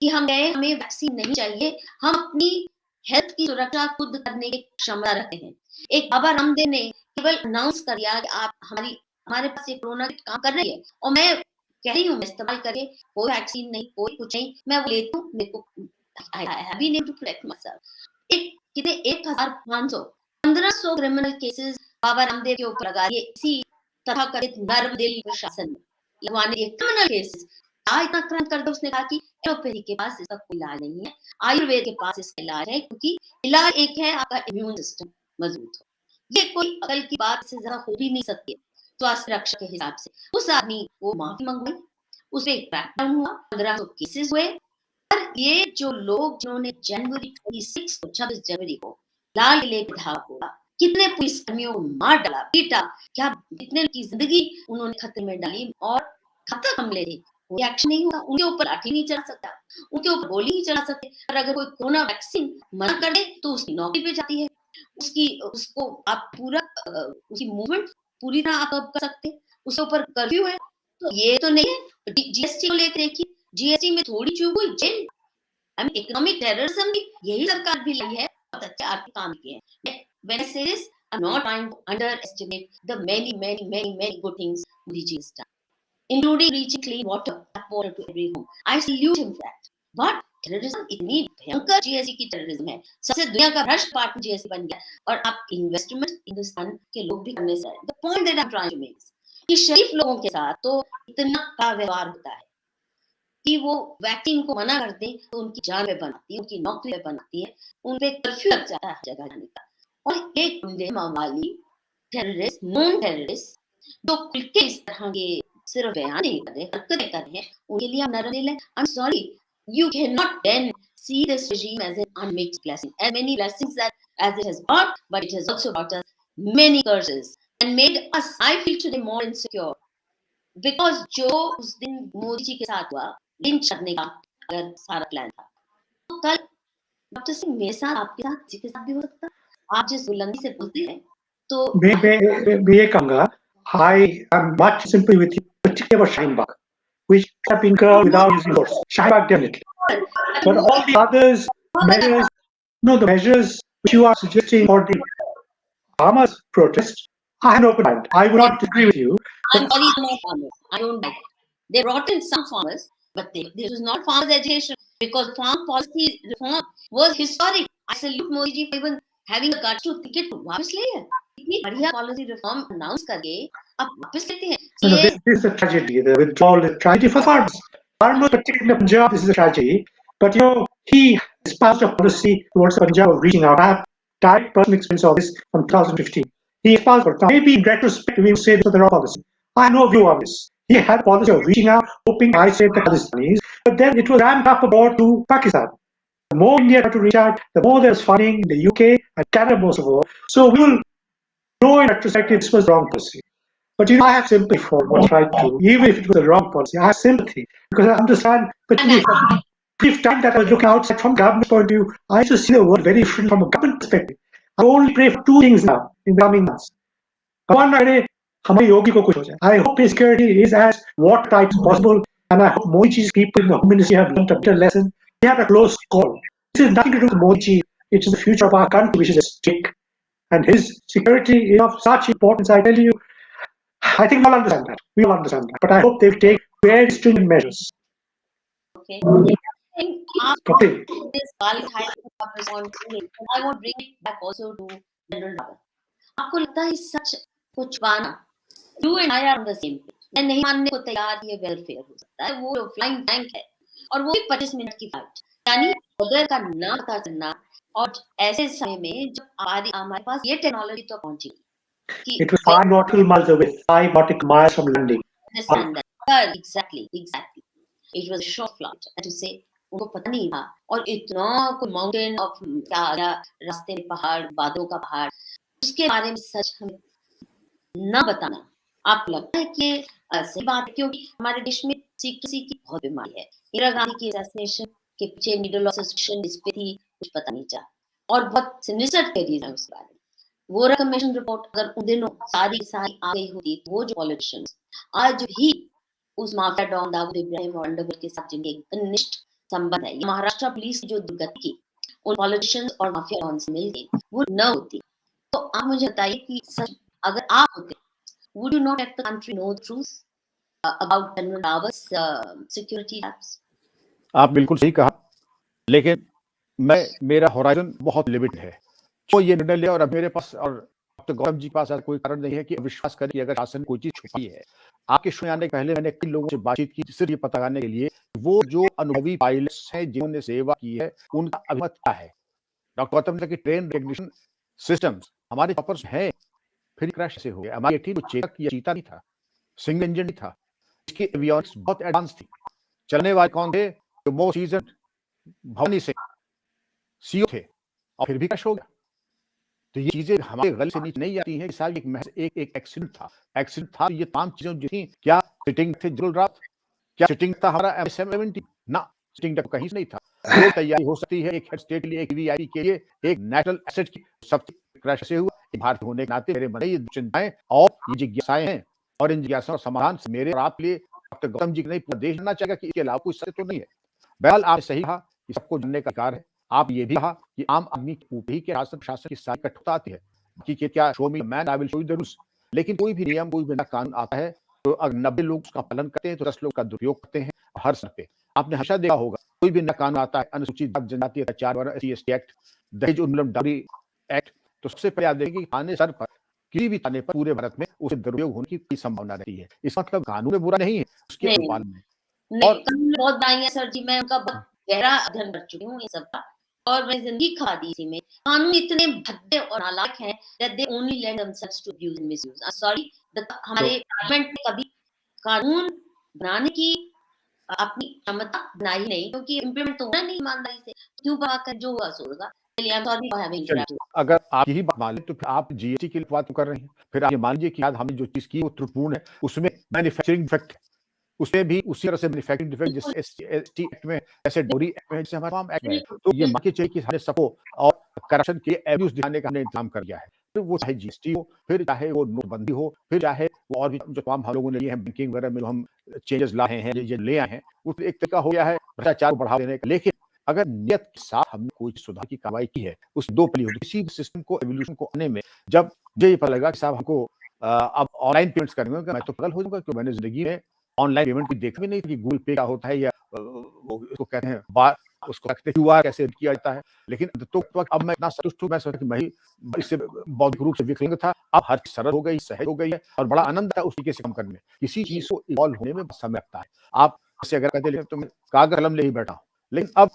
कि हमें वैक्सीन नहीं चाहिए, हम अपनी हेल्थ की सुरक्षा खुद करने की क्षमता रखते हैं। एक बाबा रामदेव ने केवल अनाउंस कर दिया कि आप हमारे पास ये कोरोना किट काम कर रही है और मैं कह रही हूँ मैं इस्तेमाल करें, कोई वैक्सीन नहीं, कोई कुछ नहीं, मैं वो लेती हूँ, मेरे को I have been able to protect myself. कितने 1500 1500 क्रिमिनल केसेस बाबा रामदेव के ऊपर लगा दिए इसी तरह कथित नर्म दिल प्रशासन ने लगवाने दिए क्रिमिनल केसेस। इतना क्रांत कर दो, उसने कहा कि एलोपैथी के पास इसका कोई इलाज नहीं है, आयुर्वेद के पास इसका इलाज है, क्योंकि इलाज एक है आपका इम्यून सिस्टम मजबूत हो। ये कोई अकल की बात से ज्यादा हो भी नहीं सकती स्वास्थ्य रक्षा के हिसाब से। उस आदमी को माफी मंगवाई, उस पर क्रैकडाउन हुआ, 1500 केसेस हुए। पर ये जो लोग जिन्होंने जनवरी 26 जनवरी को लाल किले पे धावा बोला, कितने पुलिसकर्मियों को मार डाला, पीटा, क्या कितने की जिंदगी उन्होंने खतरे में डाली और घातक हमले थे, कोई एक्शन नहीं हुआ। उनके ऊपर लाठी नहीं चला सकता, उनके ऊपर गोली नहीं चला सकते। पर अगर कोई कोरोना वैक्सीन मना कर दे तो उसकी नौकरी पे जाती है, उसको आप पूरा उसकी मूवमेंट पूरी तरह आप कर सकते, उसके ऊपर कर्फ्यू है। तो ये तो नहीं है। जीएसटी को लेकर देखिए, जीएसटी में थोड़ी चूक हुई, जेल। इकोनॉमिक टेररिज्म भी यही सरकार भी लाई है, बहुत अच्छे आर्थिक काम किए हैं। When I say this, I'm not trying to underestimate the many good things Modi ji has done, including reaching clean water to every home. I salute him for that. But terrorism इतनी भयंकर GST की terrorism है, सबसे दुनिया का भ्रष्ट partner GST बन गया और आप इन्वेस्टमेंट हिंदुस्तान के लोग भी करने से the point that I am trying to make कि शरीफ लोगों के साथ तो इतना का व्यवहार होता है कि वो वैक्सीन को मना कर दें तो उनकी जान पे बनाती है, उनकी नौकरी पे बनाती है, उन पे कर्फ्यू लग जाता है जगह जाने का। और एक गुंडे मवाली टेररिस्ट नॉन टेररिस्ट जो खुल के इस तरह के सिर्फ बयान नहीं कर रहे, हरकतें कर रहे हैं, उनके लिए हम नरम नहीं लें। I am sorry, you cannot then see this regime as an unmixed blessing, as many blessings that as it has brought, but it has also brought us many curses and made us, I feel today, more insecure because जो उस दिन मोदी जी के साथ हुआ lynch करने का अगर सारा प्लान था, तो कल डॉक्टर सिंह मेरे साथ आपके साथ किसी के साथ भी हो सकता। आप जिस बुलंदी से बोलते हैं तो मैं ये कहूंगा, I am much sympathy with you, particularly about Shaheen Bagh, which have been curled without using force. Shaheen Bagh definitely. But all the others measures, no, the measures which you are suggesting for the farmers' protest, I have an open mind. I would not agree with you. I'm sorry, they're not farmers. I don't like that. They brought in some farmers, but this was not farmers' education because farm policy reform was historic. I salute Modi ji for even having the guts to think it वापस ले है। इतनी बढ़िया policy reform announce करके अब वापस लेते हैं। No, ये this is a tragedy. The withdrawal is a tragedy for farmers. Farmers, particularly in Punjab, this is a tragedy. But he espoused a policy towards Punjab of reaching out. I have direct personal experience of this from 2015. He espoused it. Now, maybe in retrospect, we will say this was the wrong policy. I have no view on this. He had a policy of reaching out, hoping to isolate the Pakistanis, but then it was ramped up abroad to Pakistan. The more India had to reach out, the more there was funding in the UK and Canada most of all. So we will know in retrospect this was the wrong policy. But I have sympathy for what tried to, even if it was the wrong policy. I have sympathy because I understand, particularly from the brief time that I was looking outside from government's point of view, I used to see the world very different from a government perspective. I only pray for two things now in the coming months. One, हमारी योगी को कुछ हो जाए. I hope his security is as watertight as possible, and I hope Modi ji's people in the Home Ministry have learned a better lesson. We had a close call. This is nothing to do with Modi ji. It is the future of our country which is at stake, and his security is of such importance. I tell you, I think we'll understand that. We will understand that. But I hope they will take very stringent measures. Okay. I think after Okay. this valid high respond I want to bring it back also to General Rawat. आपको लगता है सच को छुपाना? You and I are on the same page. मैं नहीं मानने को तैयार ये वेलफेयर हो सकता है, वो फ्लाइंग टैंक है और वो 25 मिनट की फ्लाइट, यानी बगैर का ना पता चलना और ऐसे समय में जब हमारे पास ये टेक्नोलॉजी तो पहुंची कि It was 5 nautical miles away, 5 nautical miles from landing. understand that exactly it was a short flight and to say उनको पता नहीं था और इतना कोई माउंटेन ऑफ क्या रास्ते में पहाड़ बादलों का पहाड़ उसके बारे में सच हमें न बताना आपको लगता है कि सही बात है क्योंकि हमारे देश में सीक्रेसी की बहुत बीमारी है। इंदिरा गांधी की असैसिनेशन के पीछे नीडल ऑफ सस्पेंशन इस पे थी, कुछ पता नहीं चला और बहुत सिनिस्टर थ्योरीज है उस बारे में। वो कमीशन रिपोर्ट अगर उन दिनों सारी आ गई होती तो वो जो पॉलिटिशियंस आज भी उस माफिया डॉन दाऊद इब्राहिम और अंडरवर्ल्ड के साथ जिनके घनिष्ठ संबंध है, महाराष्ट्र पुलिस की जो दुर्गति की उन पॉलिटिशियंस और माफिया डॉन से मिल गई वो न होती। तो आप मुझे बताइए कि सच अगर आप होते would you not let the country know the truth about General Rawat's security lapse? आप बिल्कुल सही कहा, लेकिन मेरा होराइजन बहुत लिमिटेड है। जो ये निर्णय लिया और अब मेरे पास और डॉक्टर गौतम जी के पास ऐसा कोई कारण नहीं है कि विश्वास करें कि अगर शासन कोई चीज छुपाई है। आपके शो आने के पहले मैंने कई लोगों से बातचीत की सिर्फ ये पता लगाने के लिए वो जो अनुभवी पायलट्स हैं जिन्होंने सेवा की है उनका अभिमत क्या है। डॉक्टर गौतम जी की ट्रेन रिकग्निशन सिस्टम्स हमारे चॉपर्स हैं, फिर क्रैश से हो गया। हमारी ठीक चेतक या चीता नहीं था, सिंगल इंजन नहीं था, इसकी एवियनिक्स बहुत एडवांस थी। चलने वाले कौन थे? जो most seasoned Bhavani Singh CEO थे और फिर भी क्रैश हो गया। तो ये चीजें हमारे गले से नीचे नहीं आती हैं कि साहब एक महज एक एक्सीडेंट था। ये तमाम चीजें जो थी, क्या सिटिंग थे जनरल रावत, क्या सिटिंग था हमारा M70 ना, सिटिंग डक कहीं से नहीं था। जो तैयारी हो सकती है एक हेड स्टेट के लिए, एक वीआईपी के लिए, एक नेशनल एसेट की, सब क्रैश से हुआ। भारतीय होने के नाते मेरे मन में ये चिंताएं और ये जिज्ञासाएं हैं और इन जिज्ञासाओं समाधान से मेरे और आपके लिए डॉक्टर गौतम जी नहीं पूरा देश जानना चाहेगा कि इसके अलावा कोई सत्य तो नहीं है। बहरहाल आपने सही कहा कि सबको जानने का अधिकार है। आप ये भी कहा कि आम आदमी के ऊपर ही के शासन प्रशासन की सारी कठोरता आती है कि क्या show me man I will show you the rules. लेकिन कोई भी नियम, कोई भी कानून आता है तो अगर 90 लोग उसका पालन करते हैं तो 10 लोग का दुरुपयोग करते हैं हर स्तर पे। आपने हमेशा देखा होगा कोई भी नया कानून आता है, अनुसूचित जाति जनजाति अत्याचार और SC/ST एक्ट, दहेज उन्मूलन डाउरी एक्ट, तो सबसे पहले आप देखेंगे कि थाने स्तर पर, किसी भी थाने पर पूरे भारत में उसे दुरुपयोग होने की कोई संभावना रहती है। इसका मतलब कानून में बुरा नहीं है, उसके नहीं, अनुपालन में। नहीं, और कानून बहुत बनाई है सर जी, मैं उनका बहुत गहरा अध्ययन कर चुकी हूँ इन सब का, और मैं ज़िंदगी खा दी इसी में। कानून इतने भद्दे और नालायक हैं that they only lend themselves to abuse and misuse. Sorry, हमारे पार्लियामेंट ने कभी कानून बनाने की अपनी क्षमता बनाई नहीं, क्योंकि इम्प्लीमेंट तो होना नहीं ईमानदारी से, क्यों बनाकर जो हुआ सो होगा। चलिए, I'm sorry for having चलिए, interrupted. अगर आप यही बात मान लें, तो फिर आप GST की बात तो कर रहे हैं। फिर आप ये मान लीजिए कि आज हमने जो चीज़ की वो त्रुटिपूर्ण है, उसमें मैन्युफैक्चरिंग डिफेक्ट है। उसमें भी उसी तरह से मैन्युफैक्चरिंग डिफेक्ट बिल्कुल, जैसे SC/ST एक्ट में, जैसे डाउरी एक्ट में है, जैसे हमारे फार्म एक्ट में है। बिल्कुल, तो ये बिल्कुल। मान के चलिए कि हमने सबको और करप्शन के एब्यूज़ दिखाने का हमने इंतज़ाम कर दिया है। फिर वो चाहे GST हो, फिर चाहे वो नोटबंदी हो, फिर चाहे वो और भी जो तमाम हम लोगों ने लिए हैं, बैंकिंग वगैरह में जो हम चेंजेस लाए हैं, ये ले आए हैं, वो तो एक तरीका हो गया है भ्रष्टाचार को बढ़ावा देने का। लेकिन अगर नियत के साथ हमने कोई सुधार की कार्रवाई की है, उस 2 पहलू होती है। किसी भी सिस्टम को एवोल्यूशन को आने में, जब मुझे ये पता लगा कि साहब हमको अब ऑनलाइन पेमेंट्स करने होंगे, मैं तो पागल हो जाऊँगा, क्योंकि मैंने ज़िंदगी में ऑनलाइन पेमेंट भी देखा भी नहीं कि गूगल पे क्या होता है, या वो उसको कहते हैं उसको कहते हैं क्यूआर कैसे किया जाता है। लेकिन तो अब मैं इतना संतुष्ट हूँ, मैं सोचा कि मैं ही इससे बौद्धिक रूप से विकलांग था, अब हर चीज़ सरल हो गई, सहज हो गई है, और बड़ा आनंद है उस तरीके से काम करने में। किसी चीज़ को इवॉल्व होने में समय लगता है। आप जैसे अगर कहते हैं तो मैं कागज़ कलम ले ही बैठा हूँ, लेकिन अब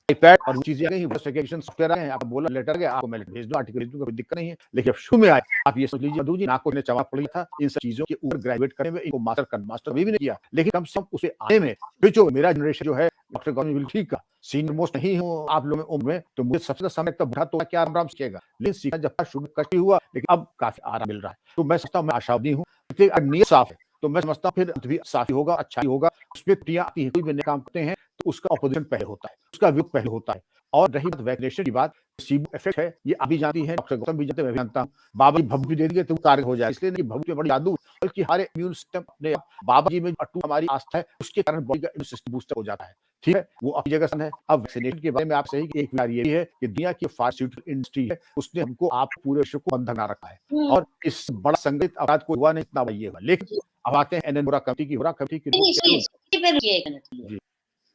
आईपैड और वो चीज़ें आ गई, वेरिफिकेशन सॉफ्टवेयर आ गए हैं, आपको बोला लेटर गया, आपको मैं भेज दूँ, आर्टिकल भेज दूँगा, कोई दिक्कत नहीं है। लेकिन अब शुरू में आए, आप ये सोच लीजिए मधु जी, ना कोई ने चबा पड़ गया था इन सब चीज़ों के ऊपर ग्रेजुएट करने में, इनको मास्टर अभी भी नहीं किया। लेकिन कम से कम उसे आने में, फिर जो मेरा जनरेशन जो है, डॉक्टर गौतम विल ठीक का सीनियर मोस्ट नहीं हूँ आप लोगों में उम्र में, तो मुझे सबसे ज़्यादा समय तक बुझा तो क्या आराम से सीखेगा। लेकिन सीखना जब तक शुरू कष्ट ही हुआ, लेकिन अब काफ़ी आराम मिल रहा है। तो मैं समझता हूँ, मैं आशावादी हूँ, देखिए अगर नीयत साफ है, तो मैं समझता हूँ फिर अंत भी साफ ही होगा, अच्छा ही होगा। उसमें त्रुटियाँ आती हैं, कोई भी नए काम करते हैं, तो उसका अपोज़िशन पहले होता है, उसका विरोध पहले होता है। और रही बात वैक्सीनेशन की बात, प्लेसिबो इफेक्ट है, ये आप भी जानती हैं, डॉक्टर गौतम भी जानते हैं, मैं भी जानता हूँ। बाबा जी भभूति दे देंगे तो कार्य हो जाए, इसलिए नहीं भभूति में बड़ी जादू, बल्कि हमारे इम्यून सिस्टम अपने बाबा जी में अटूट हमारी आस्था है, उसके कारण बॉडी का इम्यून सिस्टम बूस्टर हो जाता है। ठीक है, वो अपनी जगह सन है। अब वैक्सीनेशन के बारे में आप सही कि एक बार ये भी है कि दुनिया की फार्मास्यूटिकल इंडस्ट्री है, उसने हमको आप पूरे विश्व को बंधन बना रखा है, हुँ, और इस बड़ा संगठित अपराध कोई हुआ नहीं, इतना बड़ा ये हुआ। लेकिन जी। अब आते हैं एनएन वोरा कमेटी की, वोरा कमेटी की नहीं, रिपोर्ट क्या आई? इसी पे रुकिए 1 मिनट के लिए, जी,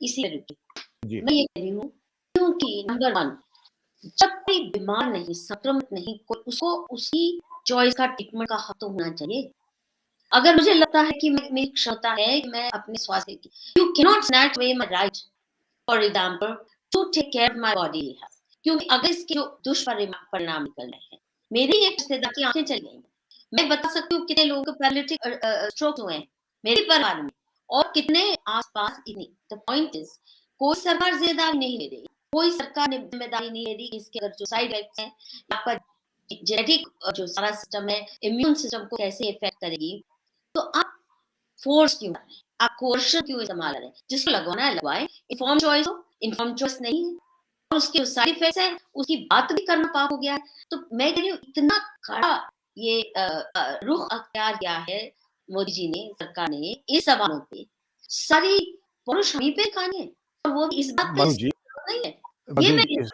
इसी पे रुकिए। जी, मैं ये कह रही हूँ, क्योंकि नंबर 1, जब कोई बीमार नहीं, संक्रमित नहीं, कोई उसको उसकी चॉइस का ट्रीटमेंट का हक तो होना चाहिए। अगर मुझे लगता है कि मेरी क्षमता है कि मैं अपने स्वास्थ्य की, you can not snatch away my right, for example, to take care of my body health, क्योंकि अगर इसके जो दुष्परिणाम निकल रहे हैं, मेरी एक रिश्तेदार की आंखें चली गई, मैं बता सकती हूँ कितने लोगों को पैरालिटिक स्ट्रोक हुए हैं मेरे परिवार में, और कितने आसपास। इतनी द पॉइंट इज, कोई सरकार जिम्मेदारी नहीं ले रही, कोई सरकार ने जिम्मेदारी नहीं ले रही कि इसके अगर जो साइड इफेक्ट्स हैं, आपका जेनेटिक जो सारा सिस्टम है, इम्यून सिस्टम को कैसे इफेक्ट करेगी। तो आप फोर्स क्यों कर रहे हैं, आप कोर्शन क्यों इस्तेमाल कर रहे हैं? जिसको लगवाना है लगवाए, इन्फॉर्म चॉइस हो, इन्फॉर्म चॉइस नहीं है, और उसके साइड इफेक्ट्स है, उसकी बात भी करना पाप हो गया है। तो मैं कह रही हूँ, इतना कड़ा ये रुख अख्तियार किया है मोदी जी ने, सरकार ने, इस सवालों पे सारी पुरुष हमी पे खानी है, और वो भी इस बात पे मधु जी, नहीं है। ये मधु मैं जी इस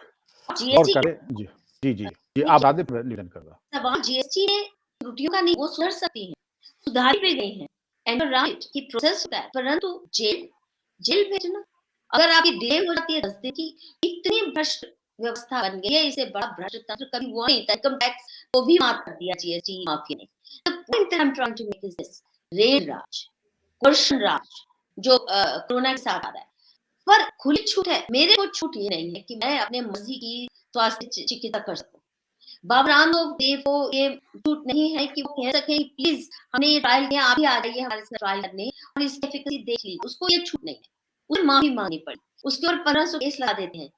गौर जीएसटी करें। जी, जी, जी, जी, आप देखिए, आगे निवेदन कर रहा। सवाल जीएसटी में त्रुटियों का नहीं, वो सुधर सकती है, सुधारी भी गई है, एंड राइट की प्रोसेस होता है, परंतु जेल जेल भेजना, अगर आपकी डिले हो जाती है 10 दिन की, इतनी भ्रष्ट व्यवस्था बन गई है, इससे बड़ा भ्रष्ट तंत्र कभी हुआ नहीं था। इनकम टैक्स को भी माफ कर दिया जीएसटी माफिया ने। The point that I am trying to make is this, rail राज, कोर्शन राज, जो कोरोना के साथ आ रहा है, पर खुली छूट है। मेरे को छूट ये नहीं है कि मैं अपने मर्जी की स्वास्थ्य चिकित्सा कर सकूं। बाबा रामदेव देव को ये छूट नहीं है कि वो कह सके प्लीज हमने ये ट्रायल किया, आप भी आ जाइए हमारे साथ ट्रायल करने और इसकी एफिकेसी देख लीजिए। उसको ये छूट नहीं है, उसे माफी मांगनी पड़ी, उसके ऊपर 1500 केस लगा देते हैं।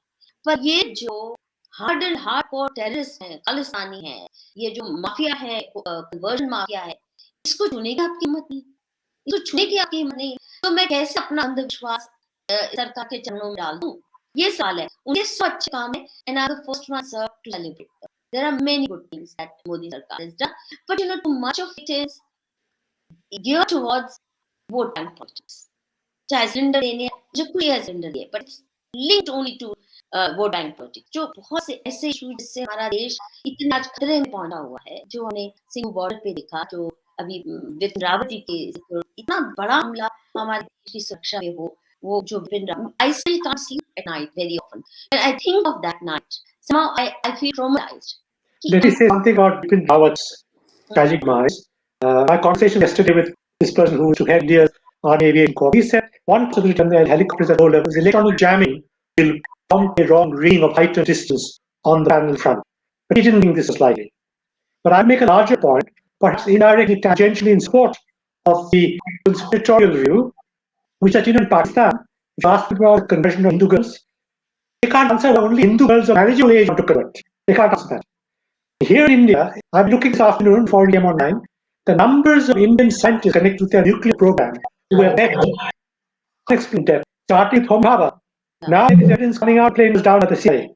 पर ये जो हार्ड एंड हार्डकोर टेररिस्ट हैं, खालिस्तानी हैं, ये जो माफिया है, कन्वर्जन माफिया है, इसको छूने की आपकी हिम्मत नहीं, इसको छूने की आपकी हिम्मत नहीं, तो मैं कैसे अपना अंधविश्वास सरकार के चरणों में डाल दूं? ये सवाल है। उनके अच्छे काम है, and I am the first one sir to celebrate. There are many good things that Modi Sarkar has done, but too much of it is geared towards vote bank politics. चाहे सिलेंडर देने, जो कोई है cylinder दिए, but it's linked only to vote bank politics, जो बहुत से ऐसे इशू जिससे हमारा देश इतना आज खतरे में पहुंचा हुआ है, जो हमने सिंह बॉर्डर पे देखा, जो अभी विपिन रावत जी के इतना बड़ा हमला हमारे देश की सुरक्षा में हो, वो जो Bipin Rawat, I still can't sleep at night very often. When I think of that night, somehow I feel traumatized. Let me say something about Bipin Rawat's tragic demise. My conversation yesterday with this person who took India's Army Aviation Corps, he said one possibility on the helicopters at low levels, electronic jamming will prompt a wrong reading of height and distance on the panel front. But he didn't think this was likely. But I make a larger point, perhaps indirectly, tangentially in support of the conspiratorial view, which that in Pakistan, if you ask about the conversion of Hindu girls, they can't answer why only Hindu girls of marriageable age want to convert. They can't answer that. Here in India, I'm looking this afternoon for EM online, the numbers of Indian scientists connected with their nuclear program who have met unexplained death, starting with Home Bhabha. Now there is evidence coming out plane was down at the CIA.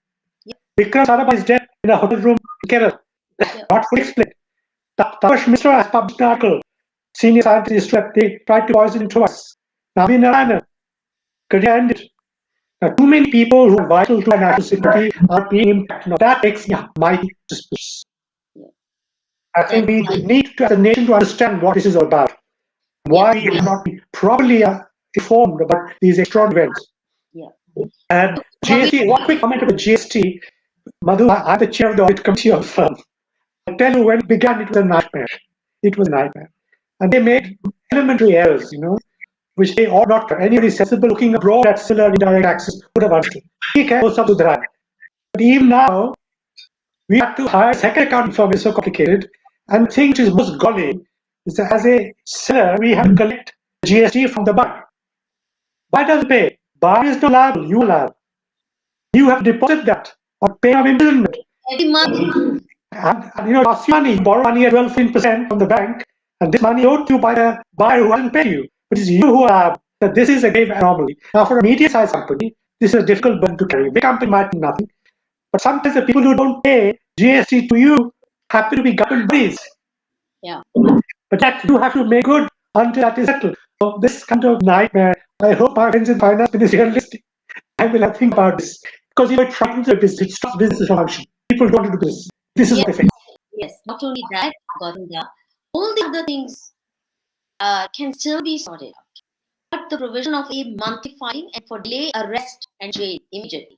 Vikram Sarabhai is dead in a hotel room in Kerala. Not fully explained. Tapash Mishra has published an article. Senior scientists they tried to poison into us. Navin Narayana, career ended. Now, too many people who are vital to our national security are being impacted. Now, that makes me mighty suspicious. I think we need to, as a nation, to understand what this is all about. Why we have not been properly informed about these extraordinary events. Yeah. And GST, one quick comment about GST. Madhu, I'm the chair of the audit committee of firm. I tell you, when it began, it was a nightmare. It was a nightmare. And they made elementary errors, which they ought not. Anybody sensible looking abroad at similar indirect taxes would have understood. But even now, we have to hire a second accounting firm. It's so complicated. And the thing which is most galling is that as a seller, we have to collect GST from the buyer. Buyer doesn't pay. Buyer is not liable. You are liable. You have to deposit that or pay of imprisonment. Every month. And cost you money. You borrow money at 12% from the bank, and this money owed to you by the buyer who hasn't paid you. But it's you who are that this is a grave anomaly. Now, for a medium-sized company, this is a difficult burden to carry. Big company might do nothing. But sometimes the people who don't pay GST to you happen to be government bodies. Yeah. But that you have to make good until that is settled. So this kind of nightmare, I hope our friends in finance ministry are listening. I will have to think about this. Because it frightens the business, it stops business from function. People don't do this. This is what they face. Yes, not only that, Govinda, all the other things can still be sorted out. But the provision of a monthly fine and for delay, arrest and jail immediately.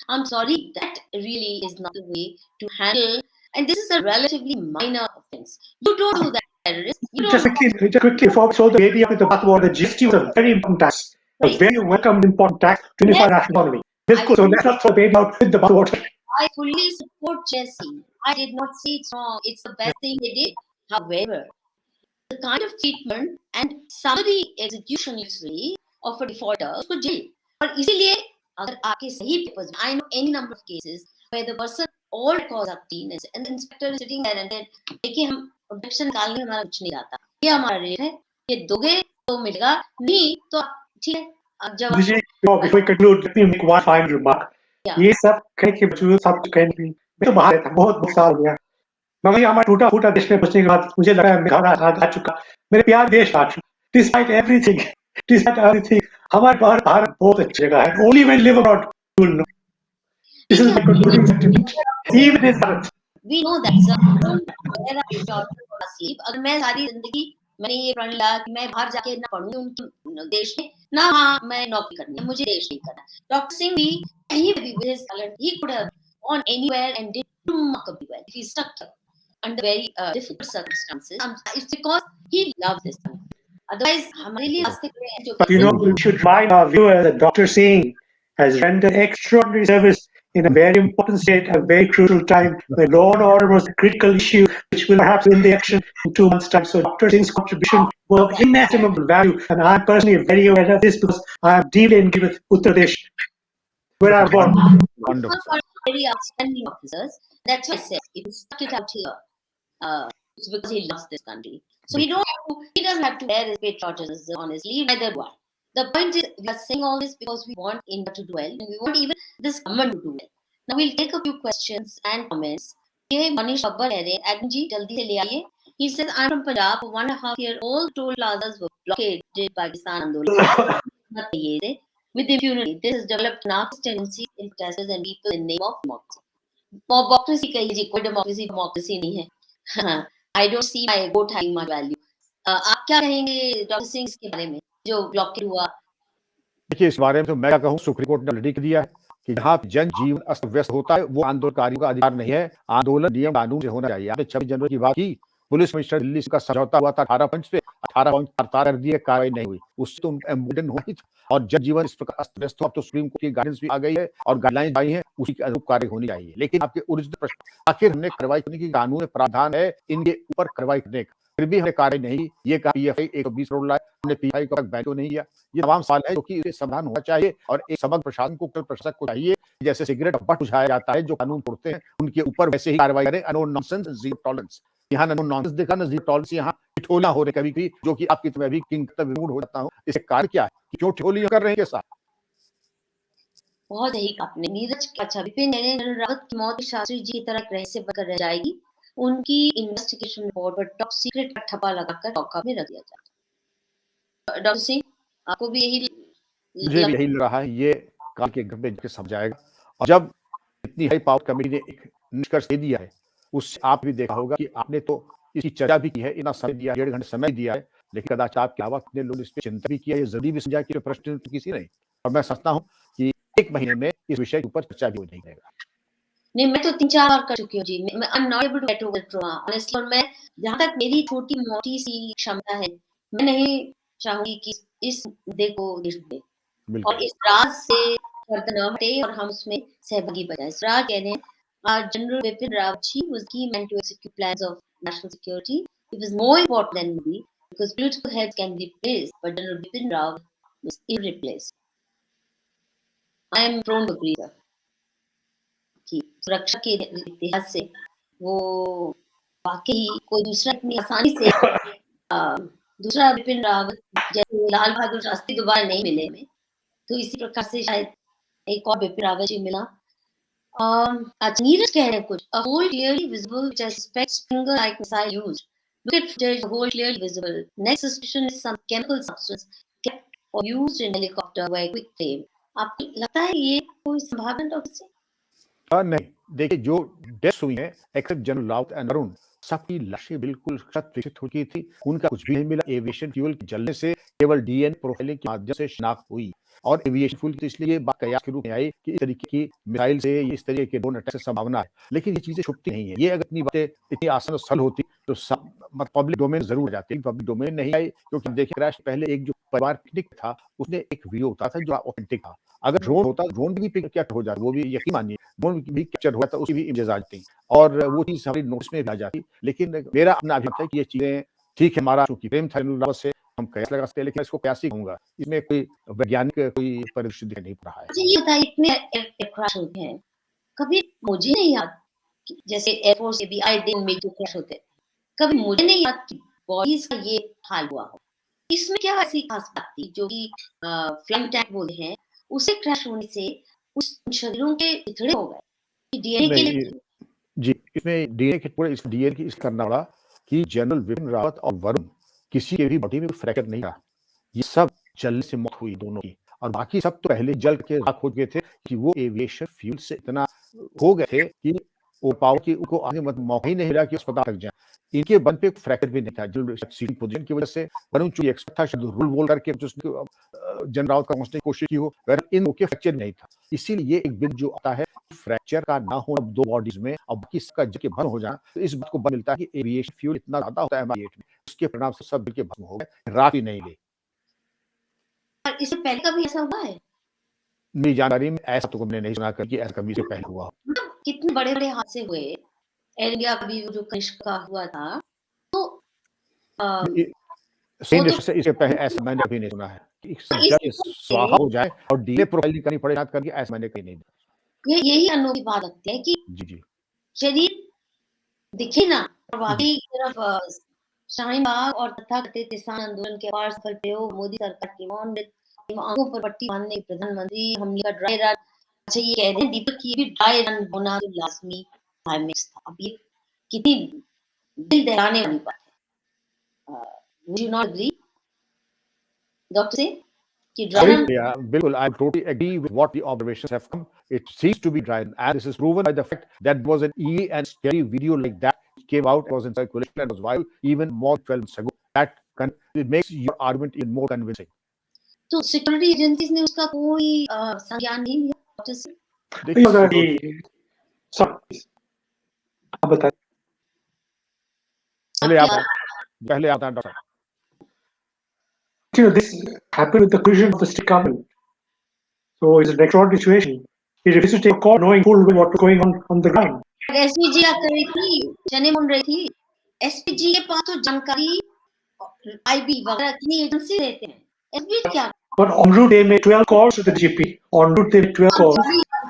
I'm sorry, that really is not the way to handle. And this is a relatively minor offense. You don't do that, terrorist. You don't. Just quickly, before we throw the baby up with the bathwater, the GST was a very important tax. A very welcome, important tax to unify national economy. So let's not throw the baby out with the bathwater. I fully support Jesse. I did not say it's wrong. It's the best thing they did. However, the kind of treatment and summary execution usually of a defaulter उसको jail. और इसीलिए अगर आपके सही papers, I know any number of cases where the person all cause up clean and the inspector is sitting there and said, देखिए हम objection निकालने हमारा कुछ नहीं जाता. ये हमारा रेट है. ये दोगे तो मिलेगा. नहीं तो ठीक है. अब जब before we conclude, let me make one final remark. ये सब कहीं के बावजूद सब कहीं मैं तो बाहर था बहुत साल हो गया मगर हमारा टूटा फूटा देश में बचने के बाद मुझे लगा मैं घर आ चुका मेरे प्यार देश आ चुका डिस्पाइट एवरीथिंग हमारे भारत बहुत अच्छी जगह है only when live abroad you will know this is my concluding sentiment even in Bharat we know that sir where are you asleep अगर मैं सारी जिंदगी मैंने ये प्रण लिया कि मैं बाहर जाके ना पढ़ूंगी उनके देश में ना हाँ मैं नौकरी करनी है मुझे देश नहीं करना डॉक्टर सिंह भी कहीं भी with his talent he could have gone anywhere and did remarkably well if he stuck here under very difficult circumstances it's because he loves this country otherwise हमारे लिए रास्ते but we should remind our viewers that Dr. Singh has rendered extraordinary service in a very important state at a very crucial time where law and order was a critical issue which will perhaps win the election in 2 months' time. So Dr. Singh's contribution was of inestimable value and I'm personally very aware of this because I am deeply engaged with Uttar Pradesh where I was born. Wonderful. Very outstanding officers. That's why I said if he stuck it out here, it's because he loves this country. So he doesn't have to wear his patriotism on his sleeve, neither do I. The point is, we are saying all this because we want India to do well, and we want even this government to do well. Now we'll take a few questions and comments. ये मनीष अब्बर कह रहे हैं, Adam जी जल्दी से ले आइए. He says, I'm from Punjab. 1.5-year-old toll plazas were blockaded by Pakistan Andolan. With impunity, this has developed an anarchist tendency in protesters and people in the name of democracy. Democracy कहिए, कोई democracy नहीं है. I don't see my vote having much value. आप क्या कहेंगे doctor Singh के बारे में जो ब्लॉकेड हुआ देखिए, इस बारे में तो मैं क्या कहूँ, सुप्रीम कोर्ट ने ऑलरेडी कह दिया है कि जहाँ जनजीवन अस्त व्यस्त होता है वो आंदोलनकारियों का अधिकार नहीं है। आंदोलन नियम कानून से होना चाहिए। आपने 26 जनवरी की बात की, पुलिस कमिश्नर दिल्ली का समझौता हुआ था 18 पॉइंट्स पे, 18 पॉइंट हड़ताल कर दिए, कार्रवाई नहीं हुई, उससे तो उनका एम्बुलेंस हुआ ही था। और जनजीवन इस प्रकार अस्त व्यस्त हो, अब तो सुप्रीम कोर्ट की गाइडेंस भी आ गई है और गाइडलाइंस आई है, उसी के अनुरूप कार्य होनी चाहिए। लेकिन आपके ओरिजिनल प्रश्न, आखिर हमने कार्रवाई करने की कानून में प्रावधान है इनके ऊपर कार्रवाई करने का, फिर भी हमने कार्रवाई नहीं की। ये कहा पीएफआई 120 करोड़ लाए, हमने पीएफआई को बैंक को नहीं किया। ये तमाम सवाल है जो कि इसके समाधान होना चाहिए और एक समग्र प्रशासन को, प्रशासक को चाहिए जैसे सिगरेट बट बुझाया जाता है, जो कानून तोड़ते हैं उनके ऊपर वैसे ही कार्रवाई करें। No nonsense, zero tolerance. यहाँ नो नॉनसेंस दिखा ना जीरो टॉलरेंस, यहाँ ठिठोला हो रहे कभी भी, जो कि आपकी तरह भी किंग तक विमूढ़ हो जाता हूँ। इसके कारण क्या है कि क्यों ठिठोलियां कर रहे हैं के साथ? बहुत सही कहा आपने। नीरज अच्छा विपिन नरेंद्र रावत की मौत शास्त्री जी की तरह रहस्य बनकर रह जाएगी। उनकी इन्वेस्टिगेशन रिपोर्ट पर टॉप सीक्रेट का ठप्पा लगाकर लॉकअप में रख दिया जाए। डॉक्टर सिंह, आपको भी यही मुझे भी लग यही लग रहा है, ये काल के घर पे जाके समझाएगा। और जब इतनी हाई पावर कमेटी ने एक निष्कर्ष दे दिया है, उससे आप भी देखा होगा कि आपने तो इसकी चर्चा भी की है, इतना समय दिया, 1.5 घंटे समय दिया है, लेकिन कदाच आपके अलावा कितने लोग इस पे चिंता भी किया, ये जरूरी भी समझा कि प्रश्न तो किसी ने। और मैं समझता हूँ कि 1 महीने में इस विषय के ऊपर चर्चा भी हो नहीं जाएगा। नहीं, मैं तो 3-4 बार कर चुकी हूँ जी। मैं I am not able to get over trauma honestly. और मैं जहाँ तक मेरी छोटी-मोटी सी क्षमता है, मैं नहीं चाहूँगी कि इस मुद्दे को देश दे बिल्कुल। और इस राज से पर्दा न हटे और हम उसमें सहभागी बन जाएँ। इस राज कह रहे हैं General Bipin Rawat ji was key man to execute plans of national security. He was more important than Modi because political heads can be replaced, but General Bipin Rawat was irreplaceable. I am prone to agree, sir, कि सुरक्षा के इतिहास से वो वाक़ई कोई दूसरा इतनी आसानी से दूसरा बिपिन रावत जैसे लाल बहादुर शास्त्री दोबारा नहीं मिले हमें, तो इसी प्रकार से शायद एक और बिपिन रावत जी मिला। अच्छा, नीरज कह रहे हैं कुछ, a hole clearly visible which I suspect Springer-like missile used. Look at footage, the hole clearly visible. Next suspicion is some chemical substance kept or used in helicopter by quick flame. आपको लगता है ये कोई संभावना doctor Singh? नहीं, देखिए जो deaths हुई हैं except general Rawat and Varun, सबकी लाशें बिल्कुल शत विकसित हो चुकी थी, उनका कुछ भी नहीं मिला। एविएशन फ्यूल जलने से केवल डीएनए प्रोफाइलिंग के माध्यम से शिनाख्त हुई और एविएशन फ्यूल तो इसलिए बात कयास के रूप में आई कि इस तरीके की मिसाइल से, इस तरीके के ड्रोन अटैक से संभावना है। लेकिन ये चीजें छुपती नहीं है। ये अगर इतनी बातें इतनी आसान और सरल होती तो पब्लिक डोमेन जरूर आ जाती, पब्लिक डोमेन नहीं आई क्योंकि देखिए क्रैश पहले एक जो परिवार पिकनिक था उसने एक वीडियो उतारा था जो ऑथेंटिक था। अगर ड्रोन होता ड्रोन भी क्या हो जाता, वो भी यकीन मानिए ड्रोन भी कैप्चर हुआ था, उसकी भी इमेजेस आ जाती और वो चीज हमारी नोट्स में भी आ जाती। लेकिन मेरा अपना अभिमत है कि ये चीजें ठीक है, हमारा चूंकि प्रेम था रावत से, हम कयास लगा सकते हैं, लेकिन इसको कयास ही कहूंगा, इसमें कोई वैज्ञानिक कोई परिदृश्य दिखाई नहीं पड़ रहा है। अच्छा, ये बताइए इतने एयरक्राफ्ट होते हैं, कभी मुझे नहीं याद कि जैसे एयरफोर्स के भी आए दिन में जो क्रैश होते हैं, कभी मुझे नहीं याद कि बॉडीज का ये हाल हुआ हो। इसमें क्या ऐसी खास बात थी जो कि फ्लाइंग टैंक बोलते हैं, उसे क्रैश होने से उस शरीरों के बिछड़े हो गए डीएनए के नहीं, लिए? जी, इसमें डीएनए के पूरे इस डीएनए की इस करना पड़ा कि जनरल विपिन रावत और वरुण किसी के भी बॉडी में फ्रैक्चर नहीं रहा। ये सब जलने से मौत हुई दोनों की और बाकी सब तो पहले जल के राख हो गए थे कि वो एविएशन फ्यूल से इतना हो गए थे कि वो पावर की उनको आगे मतलब मौका ही नहीं मिला कि अस्पताल तक जाए। इनके बन पे फ्रैक्चर भी नहीं था, जो सीटिंग पोजीशन की वजह से वरुण चूंकि एक्सपर्ट था, शायद रूल बोल करके जो जनरल रावत का पहुंचने की कोशिश की हो, वरना इन के फ्रैक्चर नहीं था। इसीलिए ये एक बिल जो आता है फ्रैक्चर का ना होना दो बॉडीज में और बाकी इसका जल के भस्म हो जाना, तो इस बात को बल मिलता है कि एविएशन फ्यूल इतना ज्यादा होता है हमारे पेट में, उसके परिणाम से सब जल के भस्म हो गए, रात ही नहीं ली। और इससे पहले कभी ऐसा हुआ है? मेरी जानकारी में ऐसा तो हमने नहीं सुना कि ऐसा कभी से पहले हुआ हो। मतलब कितने बड़े-बड़े हादसे हुए, एयर इंडिया का भी जो कनिष्क का हुआ था, तो अ, वो तो इससे पहले ऐसा मैंने कभी नहीं सुना है कि सब इस जल स्वाहा हो जाए और डीएनए प्रोफाइलिंग करनी पड़े याद करके, ऐसा मैंने कहीं नहीं देखा। ये यही अनोखी बात लगती है कि जी, जी। शरीर दिखे ना और वाक़ई की तरफ शाहीन बाग और तथाकथित किसान आंदोलन के अपार सफल प्रयोग, मोदी सरकार की मौन आंखों पर पट्टी बांधने प्रधानमंत्री हमले का ड्राई रन। अच्छा, ये कह रहे हैं दीपक की ये भी ड्राई रन होना तो लाज़मी क्लाइमेक्स था। अब ये कितनी दिल दहलाने वाली बात है। Would you not agree doctor Singh कि ड्राई रन? बिल्कुल, I totally agree with what the observations have come. It seems to be dry, and this is proven by the fact that there was an eerie and scary video like that which came out, was in circulation and was viral even more than 12 months ago. It makes your argument even more convincing. तो security agencies ने उसका कोई संज्ञान नहीं लिया doctor से। देखिए अगर सिक्योरिटी ये sorry, आप बताएं। पहले आपके आप पहले आता है doctor. You know, this happened with the collision of the state government. So it's an extraordinary situation. He refused to take a call knowing full well what was going on the ground. SPG आ रही थी, चने मुन रही थी। SPG के पास तो जानकारी आईबी वगैरह इतनी एजेंसी देते हैं। एसपीजी क्या? But en route they made 12 calls to the GP. En route they made 12 calls.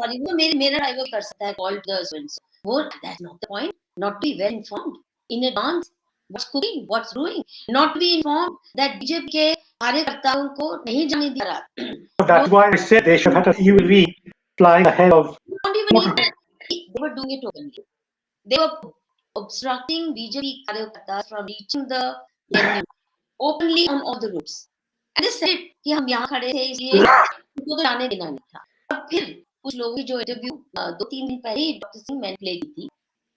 Sorry वो मेरा ड्राइवर कर सकता है कॉल द स्टूडेंट्स। वो that's not the point, not be well informed in advance what's cooking what's doing, not be informed that BJP के कार्यकर्ताओं को नहीं जाने दिया रहा। That's why I said they should have had a UAV flying ahead of. Don't even need that. They were doing it openly. They were obstructing BJP कार्यकर्ता from reaching the venue openly on all the routes. And they said कि हम यहाँ खड़े थे इसलिए उनको तो जाने देना नहीं था। और फिर कुछ लोगों की जो इंटरव्यू 2-3 दिन पहले ही डॉक्टर सिंह मैंने प्ले की थी,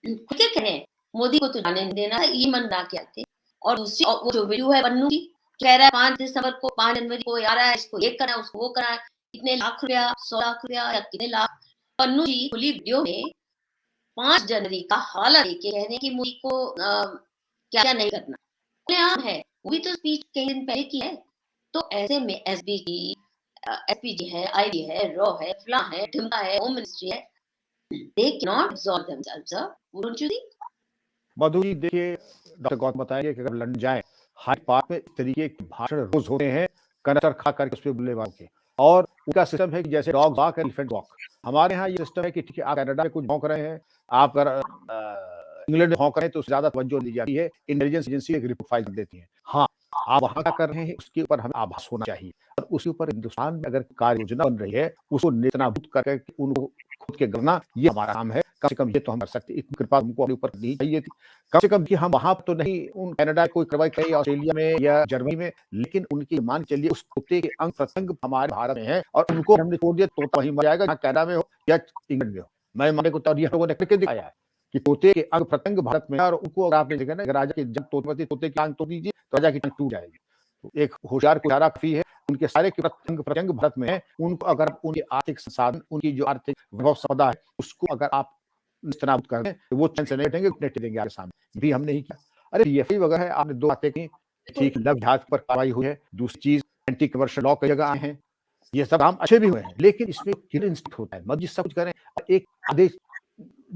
खुद के कह रहे हैं मोदी को तो जाने नहीं देना है, ये मन ना के आते। और दूसरी वो जो वीडियो है बन्नू की कह रहा है 5 दिसंबर को 5 जनवरी को आ रहा है, इसको ये करना है उसको वो करना है, कितने लाख रुपया 100 लाख रुपया या कितने लाख। पन्नू जी खुली वीडियो में 5 जनवरी का हवाला देके कह रहे हैं कि मोदी को क्या क्या नहीं करना। उन्हें आम है, वो भी तो स्पीच कई दिन पहले की है। तो ऐसे में एसपीजी है, आईबी है, रॉ है, फला है, ढिमका है, होम मिनिस्ट्री है, they cannot absorb themselves, sir. Don't you think? Madhu ji देखिए डॉक्टर गौतम बताएंगे कि अगर लंदन जाए हाई पार्क में इस तरीके के भाषण रोज होते हैं कनस्तर खा करके उस पर बोलने वालों के, और उनका सिस्टम है कि जैसे डॉग वॉक एलिफेंट वॉक। हमारे यहाँ ये सिस्टम है कि ठीक है आप कनाडा में कुछ भौंक रहे हैं, आप अगर इंग्लैंड में भौंक रहे हैं तो ज्यादा तवज्जो दी जाती है, इंटेलिजेंस एजेंसी एक रिपोर्ट फाइल कर देती है। हाँ आप वहाँ क्या कर रहे हैं उसके ऊपर हमें आभास होना चाहिए, और उसके ऊपर हिंदुस्तान में अगर कार्य योजना बन रही है उसको नेतनाभूत करके उनको खुद के करना ये हमारा काम है। कम से कम ये तो हम कर सकते, इतनी कृपा हमको अपने ऊपर नहीं चाहिए थी कम से कम कि हम वहां तो नहीं उन कनाडा कोई कार्रवाई करें ऑस्ट्रेलिया में या जर्मनी में, लेकिन उनकी मान चलिए उस तोते के अंग प्रत्यंग हमारे भारत में है और उनको हमने छोड़ दिया, तोता वहीं मर जाएगा जहाँ कनाडा में हो या इंग्लैंड में हो। मैं माने को तो लोगों ने करके दिखाया है कि तोते के अंग प्रत्यंग भारत में है, और उनको अगर आपने देखा ना राजा के जब तोते की आंख तोड़ दीजिए तो राजा की टांग टूट जाएगी। तो एक होशियार को इशारा काफी है, उनके सारे के प्रत्यंग भारत में है। उनको अगर उनके आर्थिक संसाधन उनकी जो आर्थिक वैभव संपदा है उसको अगर आप निस्तनाबूद कर दें तो वो चैन से नहीं बैठेंगे, नेट देंगे आपके सामने। भी हमने ही किया। अरे ये वगैरह है, आपने 2 बातें की, ठीक लव जिहाद पर कार्रवाई हुई है, दूसरी चीज एंटी कमर्शियल लॉ कई जगह आए हैं, ये सब काम अच्छे भी हुए हैं, लेकिन इसमें क्लियर इंस्टिंक्ट होता है मर्जी सब कुछ करें और एक आदेश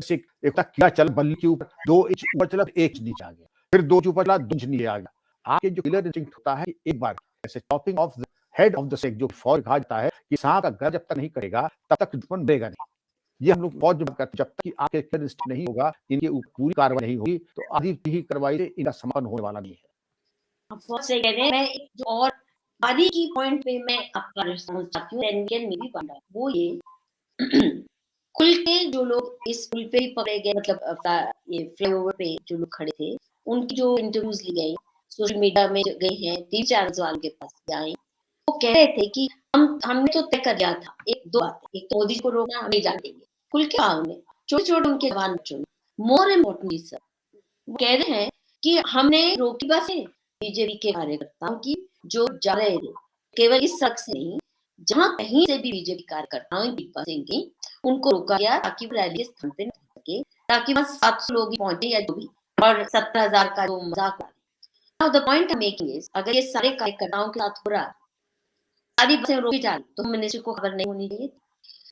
से एक क्या चल बल्ली के ऊपर 2 इंच ऊपर चला 1 इंच नीचे आ गया, फिर 2 इंच ऊपर चला 2 इंच नीचे आ गया। आपके जो क्लियर इंस्टिंक्ट होता है एक बार ऐसे chopping of the head of the snake, जो फौज कहा जाता है कि सांप का घर जब तक नहीं करेगा तब तक दुश्मन मरेगा नहीं। ये हम लोग फौज जब तक कि आपके क्लियर इंस्टिंक्ट नहीं होगा, इनके ऊपर पूरी कार्रवाई नहीं होगी तो आधी ही कार्रवाई से इनका समापन होने वाला नहीं है। आप बहुत सही कह रहे हैं। मैं एक जो और आदि की पॉइंट पे मैं आपका रिस्पॉन्स चाहती हूँ, एनवीएन में भी पढ़ा वो ये कुल के जो लोग इस पुल पे ही पकड़े गए, मतलब ये फ्लाईओवर पे जो लोग खड़े थे उनकी जो इंटरव्यूज ली गई सोशल मीडिया में गई हैं, 3 चैनल्स वालों के पास आई, वो कह रहे थे कि हमने तो तय कर लिया था 1-2 बातें, एक तो मोदी को रोकना हम नहीं जान देंगे। कुल के उन्हें छोटे-छोटे उनके जवान बच्चों ने, मोर इम्पोर्टेंटली सर वो कह रहे हैं कि हमने रोकी बसें बीजेपी के कार्यकर्ताओं की जो जा रहे थे, केवल इस सड़क से नहीं जहां कहीं से भी बीजेपी कार्यकर्ताओं की बसें गई उनको रोका गया ताकि वो रैली स्थान पे नहीं सके, ताकि बस 700 लोग ही पहुंचे या जो भी, और 17,000 का जो मजाक है। Now the point I am making is अगर ये सारे कार्यकर्ताओं के साथ हो रहा, सारी बसें रोकी जा रही, तो मिनिस्ट्री को खबर नहीं होनी चाहिए?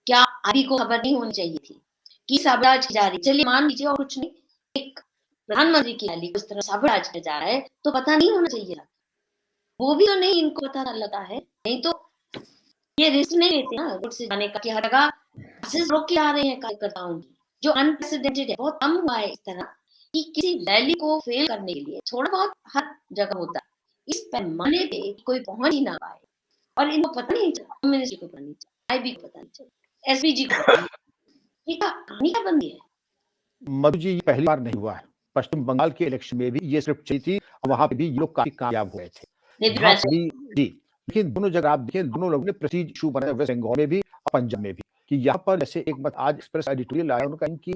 क्या आदि को खबर नहीं होनी चाहिए थी कि साबराज जा रही? चलिए मान लीजिए और कुछ नहीं, एक प्रधानमंत्री की रैली को इस तरह साबराज में जा रहा है तो पता नहीं होना चाहिए, वो भी तो नहीं इनको पता लगा है, नहीं तो ये रिस्क नहीं लेते ना रोड से जाने का कि हर जगह बसेस रोक के आ रहे हैं कार्यकर्ताओं की, जो अनप्रेसिडेंटेड है। बहुत कम हुआ है इस तरह कि किसी रैली को फेल करने के लिए, थोड़ा बहुत हर जगह होता है, इस पैमाने पे कोई पहुंच ही ना पाए, और इनको पता नहीं चला, होम मिनिस्ट्री को पता नहीं चला, आईबी को पता नहीं चला, एसपीजी को पता नहीं चला। ये कहानी क्या बंदी है? मधु जी ये पहली बार नहीं हुआ है, पश्चिम बंगाल के इलेक्शन में भी ये स्क्रिप्ट चली थी और वहां पे भी ये लोग काफी कामयाब हुए थे। लेकिन दोनों जगह आप देखें दोनों लोगों ने प्रेस्टीज इशू बनाया, वेस्ट बंगाल में भी और पंजाब में भी, कि यहाँ पर जैसे एक बात आज एक्सप्रेस एडिटोरियल आया उनका कि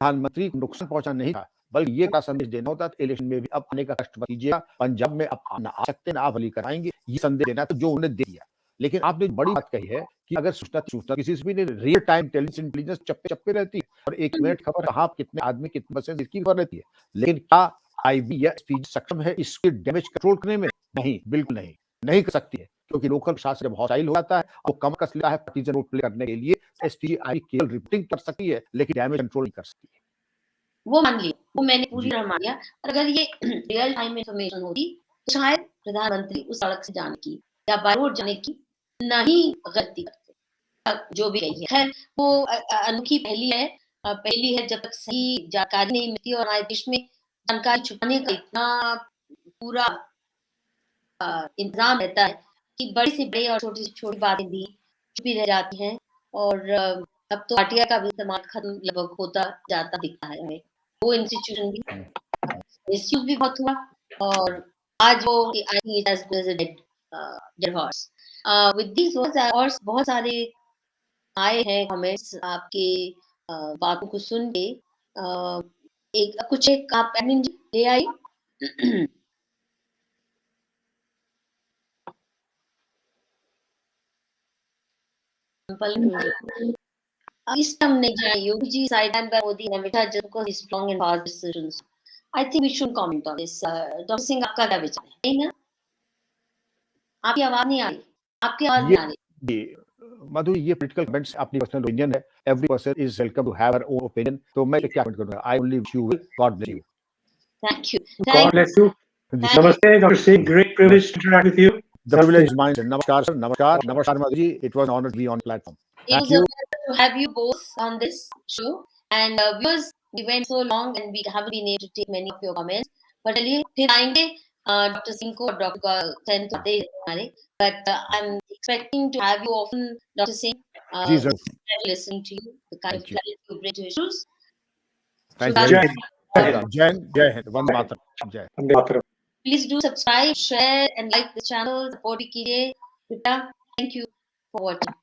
प्रधानमंत्री को नुकसान पहुंचाना नहीं था, बल्कि ये का संदेश देना होता है इलेक्शन में भी अब आने का कष्ट मत कीजिएगा, पंजाब में अब ना आ सकते ना आप अली कराएंगे, ये संदेश देना तो जो उन्होंने दे दिया। लेकिन आपने बड़ी बात कही है कि अगर सूचना किसी से भी नहीं, रियल टाइम इंटेलिजेंस चप्पे चप्पे रहती है और 1 मिनट खबर कहाँ कितने आदमी कितने परसेंट इसकी खबर रहती है। लेकिन क्या आईबी या एसपीजी सक्षम है इसके डैमेज कंट्रोल करने में? नहीं, बिल्कुल नहीं, नहीं कर सकती है, क्योंकि लोकल प्रशासन जब हॉस्टाइल हो जाता है और कम कस लेता है पार्टीजन रोल प्ले करने के लिए, एसपीजी केवल रिपोर्टिंग कर सकती है लेकिन डैमेज कंट्रोल नहीं कर सकती है। वो मान लिया, वो मैंने पूरी जी। तरह मान लिया। और अगर ये रियल टाइम इन्फॉर्मेशन होती तो शायद प्रधानमंत्री उस सड़क से जाने की या बाय रोड जाने की नहीं गलती करते। जो भी कही है, खैर वो अनोखी पहली है जब तक सही जानकारी नहीं मिलती और हमारे देश में जानकारी छुपाने का इतना पूरा इंतजाम रहता है कि बड़ी से बड़ी और छोटी से छोटी बातें भी छुपी रह जाती हैं। और अब तो आरटीआई का भी इस्तेमाल खत्म लगभग होता जाता दिखता है हमें। वो इंस्टीट्यूशन भी मिसयूज भी बहुत हुआ और आज वो I think it has been dead horse. With these words और बहुत सारे आए हैं कमेंट्स आपके बातों को सुन के। एक आप एडमिन जी ले आई। इस टाइम नहीं जाए Yogi ji side and by Modi and Amita just because he's strong and fast decisions. I think we shouldn't comment on this. Doctor Singh आपका क्या विचार है? नहीं ना? आपकी आवाज नहीं आ रही। आपकी आवाज नहीं आ रही। ये मधु ये पॉलिटिकल कमेंट्स अपनी पर्सनल ओपिनियन है, every person is welcome to have her own opinion, तो मैं क्या कमेंट करूंगा, I only wish you God bless you. Thank you. God Thank bless you. जी Thank सर, Namaste, Dr. Singh. Great privilege to interact with you. The privilege is mine sir. नमस्कार sir, नमस्कार, नमस्कार Madhu ji, it was an honour to be on platform. It thank was a you. pleasure to have you both on this show. And viewers, we went so long and we haven't been able to take many of your comments. But चलिए फिर आएंगे doctor Singh को और doctor Sen तो आते ही रहते हमारे। But I'm expecting to have you often, Dr. Singh. जी जरूर, Listening to you, the kind of thank you, clarity you bring to issues. Thank you Jai very Hind. Much. Jai Hind. जय हिंद, जय हिंद, वंदे मातरम, जय। Vande Mataram. Please do subscribe, share, and like the channel. Support कीजिए. Thank you for watching.